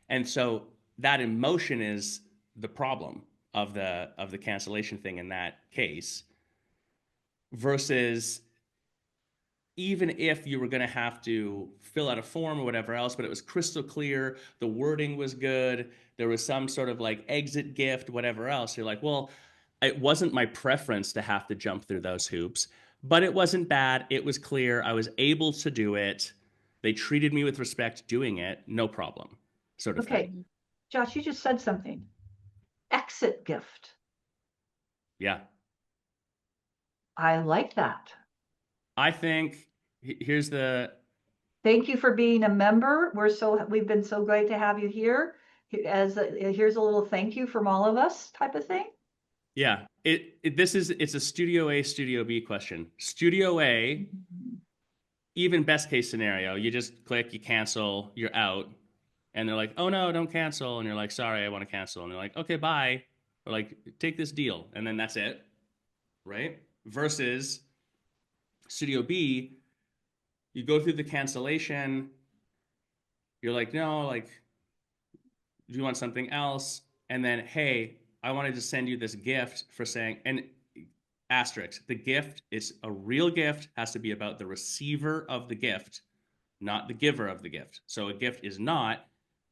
And so that emotion is the problem of the cancellation thing in that case, versus even if you were going to have to fill out a form or whatever else, but it was crystal clear, the wording was good, there was some sort of like exit gift, whatever else, you're like, well, it wasn't my preference to have to jump through those hoops, but it wasn't bad, it was clear, I was able to do it, they treated me with respect doing it, no problem, sort of Okay, thing. Josh, you just said something. Exit gift. Yeah. I like that. I think here's the Thank you for being a member. We've been so great to have you here. Here's a little thank you from all of us type of thing. yeah. It's a Studio A, Studio B question. Studio A, even best case scenario, you just click, you cancel, you're out, and they're like, oh no, don't cancel, and you're like, sorry, I want to cancel, and they're like, okay, bye, or like, take this deal, and then that's it, right? Versus Studio B, you go through the cancellation, You're like, no, like, do you want something else? And then, hey, I wanted to send you this gift for saying, and asterisk, the gift is a real gift, has to be about the receiver of the gift, not the giver of the gift. So a gift is not,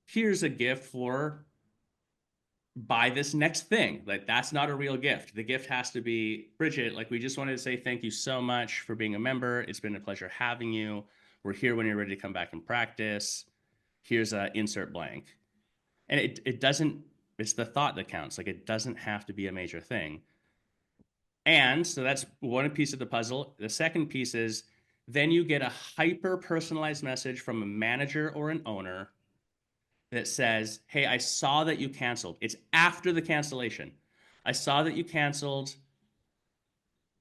here's a gift for buy this next thing. Like that's not a real gift. The gift has to be, Bridget, like we just wanted to say thank you so much for being a member. It's been a pleasure having you. We're here when you're ready to come back and practice. Here's a insert blank. And it doesn't, it's the thought that counts. Like it doesn't have to be a major thing. And so that's one piece of the puzzle. The second piece is then you get a hyper personalized message from a manager or an owner that says, hey, I saw that you canceled. It's after the cancellation. I saw that you canceled.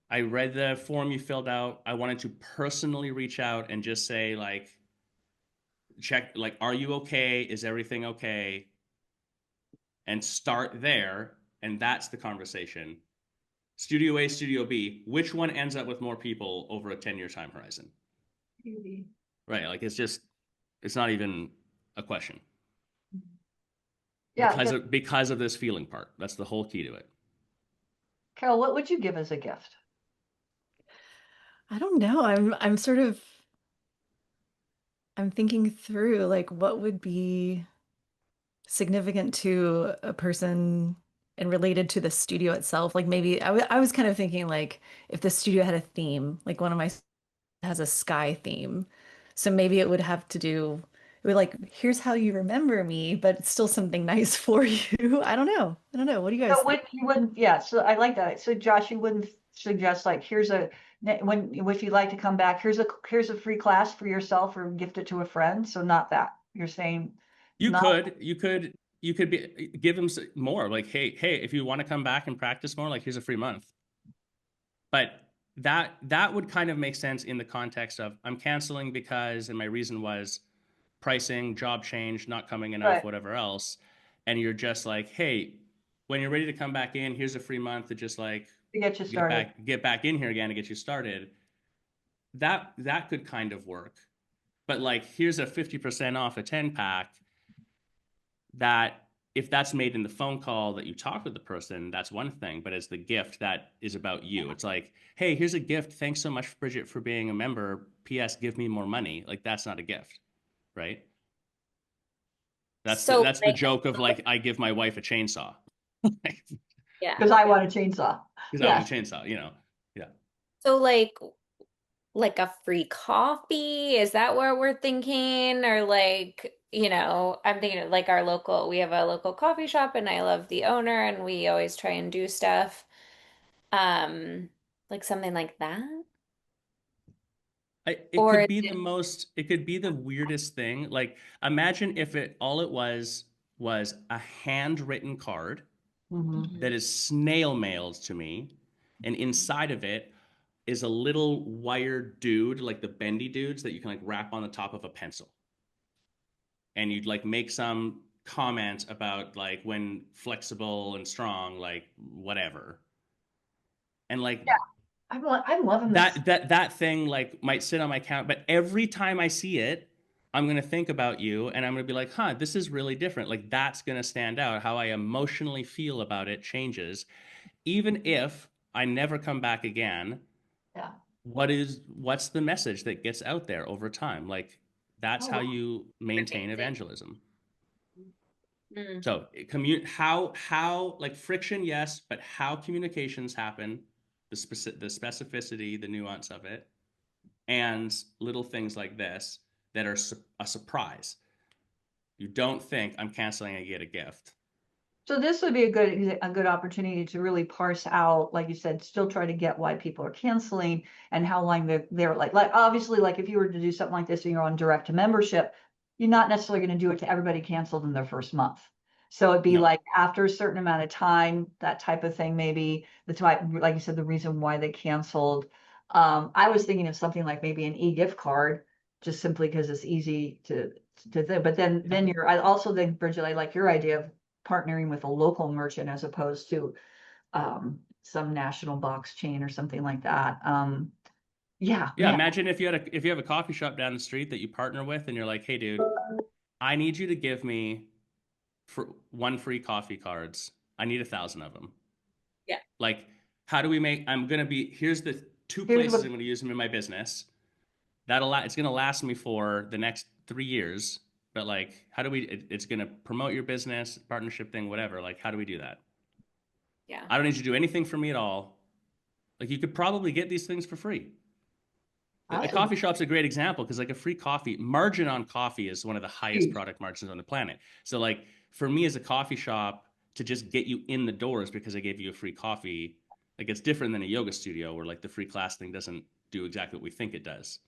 I read the form you filled out. I wanted to personally reach out and just say, like, check, like, are you okay? Is everything okay? And start there. And that's the conversation. Studio A, Studio B, which one ends up with more people over a 10-year time horizon? Right. Like, it's not even a question. Yeah, Because of this feeling part. That's the whole key to it. Carol, what would you give as a gift? I don't know. I'm thinking through like what would be significant to a person and related to the studio itself. Like maybe I was kind of thinking like if the studio had a theme, like one of my has a sky theme. So maybe it would have to do it would like here's how you remember me, but it's still something nice for you. I don't know. I don't know. What do you guys So think? you wouldn't, yeah, so I like that. So Josh, you wouldn't suggest like, when, if you'd like to come back, here's a free class for yourself or gift it to a friend. So not that. You're saying You not, could, you could, you could give them more. Like, hey, if you want to come back and practice more, like here's a free month. But that would kind of make sense in the context of I'm canceling because, and my reason was pricing, job change, not coming enough, right, whatever else. And you're just like, hey, when you're ready to come back in, here's a free month to just like to get you started. get back in here again to get you started. That could kind of work. But like, here's a 50% off a 10 pack that if that's made in the phone call that you talk with the person, that's one thing. But as the gift, that is about you. It's like, hey, here's a gift. Thanks so much, Bridget, for being a member. P.S. Give me more money. Like that's not a gift, right? So That's the like, joke of like I give my wife a chainsaw yeah. Because I want a chainsaw. because I want Yes. a chainsaw. Yeah. So like a free coffee, is that what we're thinking? Or like, I'm thinking of like we have a local coffee shop and I love the owner and we always try and do stuff. Um, like something like that? It Or could is be it it could be the weirdest thing. Like imagine if it was a handwritten card Mhm. that is snail mailed to me, and inside of it is a little wired dude, like the bendy dudes that you can like wrap on the top of a pencil, and you'd like make some comment about like when flexible and strong, like whatever, and like Yeah, I'm loving this. that thing like might sit on my count, but every time I see it, I'm gonna think about you, and I'm gonna be like, huh, this is really different. Like that's gonna stand out. How I emotionally feel about it changes, even if I never come back again. Yeah. What's the message that gets out there over time? Like that's Oh, how wow. you maintain amazing? evangelism. Mm. So how like friction, yes, but how communications happen, the specificity, the nuance of it, and little things like this that are a surprise. You don't think I'm canceling, I get a gift. So this would be a good opportunity to really parse out, like you said, still try to get why people are canceling and how long they're like obviously like if you were to do something like this and you're on direct to membership, you're not necessarily going to do it to everybody canceled in their first month. So it'd be No. like after a certain amount of time, that type of thing, maybe the type, like you said, the reason why they canceled. I was thinking of something like maybe an e-gift card, just simply because it's easy to think. But then I also think, Bridget, I like your idea of partnering with a local merchant as opposed to some national box chain or something like that. Yeah, Yeah, man. imagine if you have a coffee shop down the street that you partner with and you're like, hey dude, I need you to give me for one free coffee cards. I need 1,000 of them. Yeah. Like, how do we make, I'm going to be, here's the two Here's places what I'm going to use them in my business. It's going to last me for the next 3 years. But like, how do it's going to promote your business, partnership thing, whatever. Like, how do we do that? Yeah. I don't need you to do anything for me at all. Like, you could probably get these things for free. A awesome. coffee shop's a great example because like a free coffee margin on coffee is one of the highest Huge. product margins on the planet. So like for me as a coffee shop to just get you in the doors because I gave you a free coffee, like it's different than a yoga studio where like the free class thing doesn't do exactly what we think it does.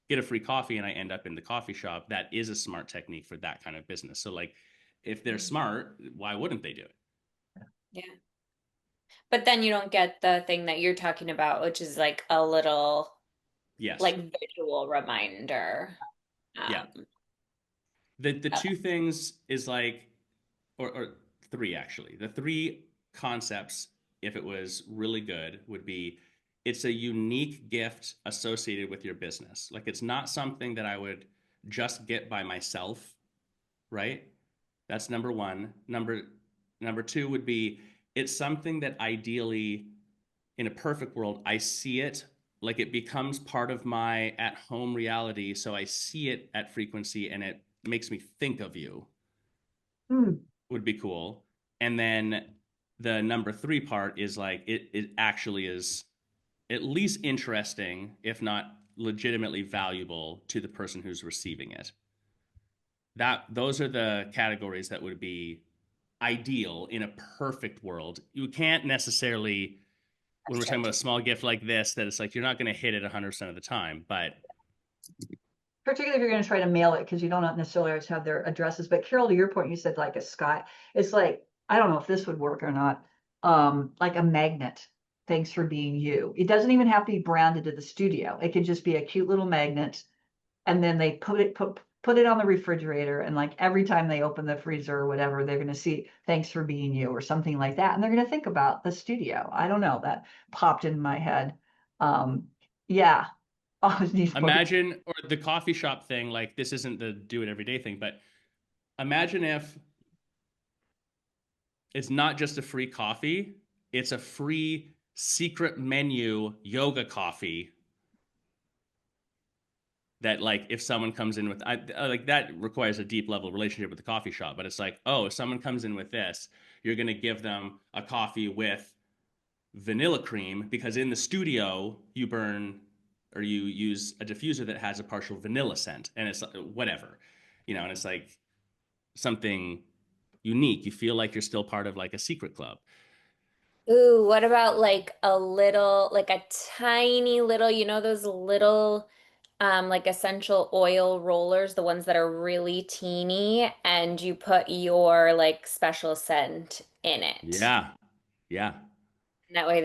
Get a free coffee and I end up in the coffee shop. That is a smart technique for that kind of business. So like if they're smart, why wouldn't they do it? Yeah. But then you don't get the thing that you're talking about, which is like a little Yes. like visual reminder. Yeah. Um, The two things is like or three actually. The three concepts, if it was really good, would be it's a unique gift associated with your business. Like it's not something that I would just get by myself, right? That's number one. Number two would be it's something that ideally, in a perfect world, I see it like it becomes part of my at home reality. So I see it at frequency and it makes me think of you Hmm. would be cool. And then the number three part is like it actually is at least interesting, if not legitimately valuable to the person who's receiving it. Those are the categories that would be ideal in a perfect world. You can't necessarily when we're talking about a small gift like this that it's like you're not going to hit it 100% of the time, but Particularly if you're going to try to mail it because you don't necessarily always have their addresses. But Carol, to your point, you said like a sky. It's like, I don't know if this would work or not. Like a magnet. Thanks for being you. It doesn't even have to be branded to the studio. It could just be a cute little magnet. And then they put it on the refrigerator. And like every time they open the freezer or whatever, they're going to see thanks for being you or something like that. And they're going to think about the studio. I don't know. That popped in my head. Yeah. Always needs more. imagine or the coffee shop thing, like this isn't the do it every day thing, but imagine if it's not just a free coffee, it's a free secret menu yoga coffee that like if someone comes in with like that requires a deep level relationship with the coffee shop, but it's like, oh, if someone comes in with this, you're going to give them a coffee with vanilla cream because in the studio you burn or you use a diffuser that has a partial vanilla scent and it's whatever, and it's like something unique. You feel like you're still part of like a secret club. Ooh, what about like a little, like a tiny little, those little like essential oil rollers, the ones that are really teeny, and you put your like special scent in it. Yeah. Yeah. And that way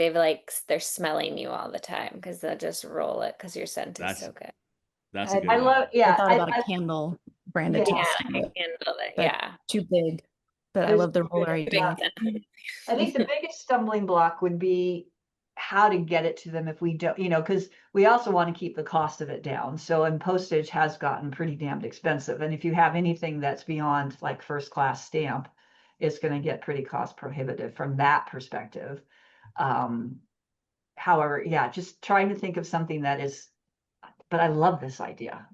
they're smelling you all the time because they'll just roll it because your scent is That's so good. that's a I, good I one. love, I yeah, thought about a candle branded to yeah, the Yeah, side, I handle it. but Yeah. too big. But I there's, love the roller yeah. idea. I think the biggest stumbling block would be how to get it to them if we don't, because we also want to keep the cost of it down. So, and postage has gotten pretty damned expensive. And if you have anything that's beyond like first class stamp, it's going to get pretty cost prohibitive from that perspective. Um, However, yeah, just trying to think of something that is, but I love this idea.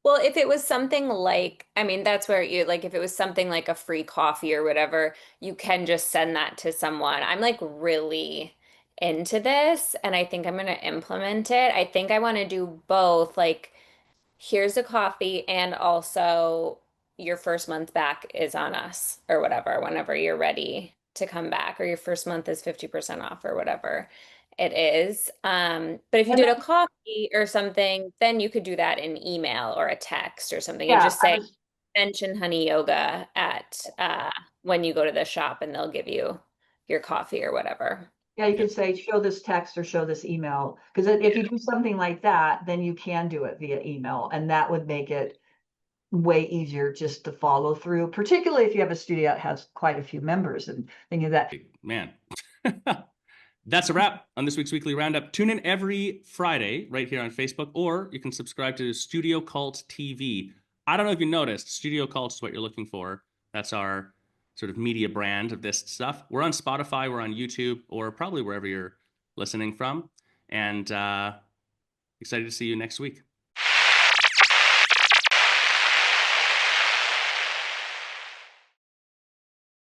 Well, if it was something like, I mean, that's where you like, if it was something like a free coffee or whatever, you can just send that to someone. I'm like really into this and I think I'm going to implement it. I think I want to do both. Like, here's a coffee and also your first month back is on us or whatever, whenever you're ready to come back, or your first month is 50% off or whatever it is. But if you And did then, a coffee or something, then you could do that in email or a text or something and yeah, just say, mention Honey Yoga at when you go to the shop and they'll give you your coffee or whatever. yeah, you Yeah. could say, show this text or show this email. Because if Yeah. you do something like that, then you can do it via email. And that would make it way easier just to follow through, particularly if you have a studio that has quite a few members and thinking that. Man. That's a wrap on this week's weekly roundup. Tune in every Friday right here on Facebook, or you can subscribe to Studio Cult TV I don't know if you noticed, Studio Cult is what you're looking for. That's our sort of media brand of this stuff. We're on Spotify, we're on YouTube, or probably wherever you're listening from. And excited to see you next week.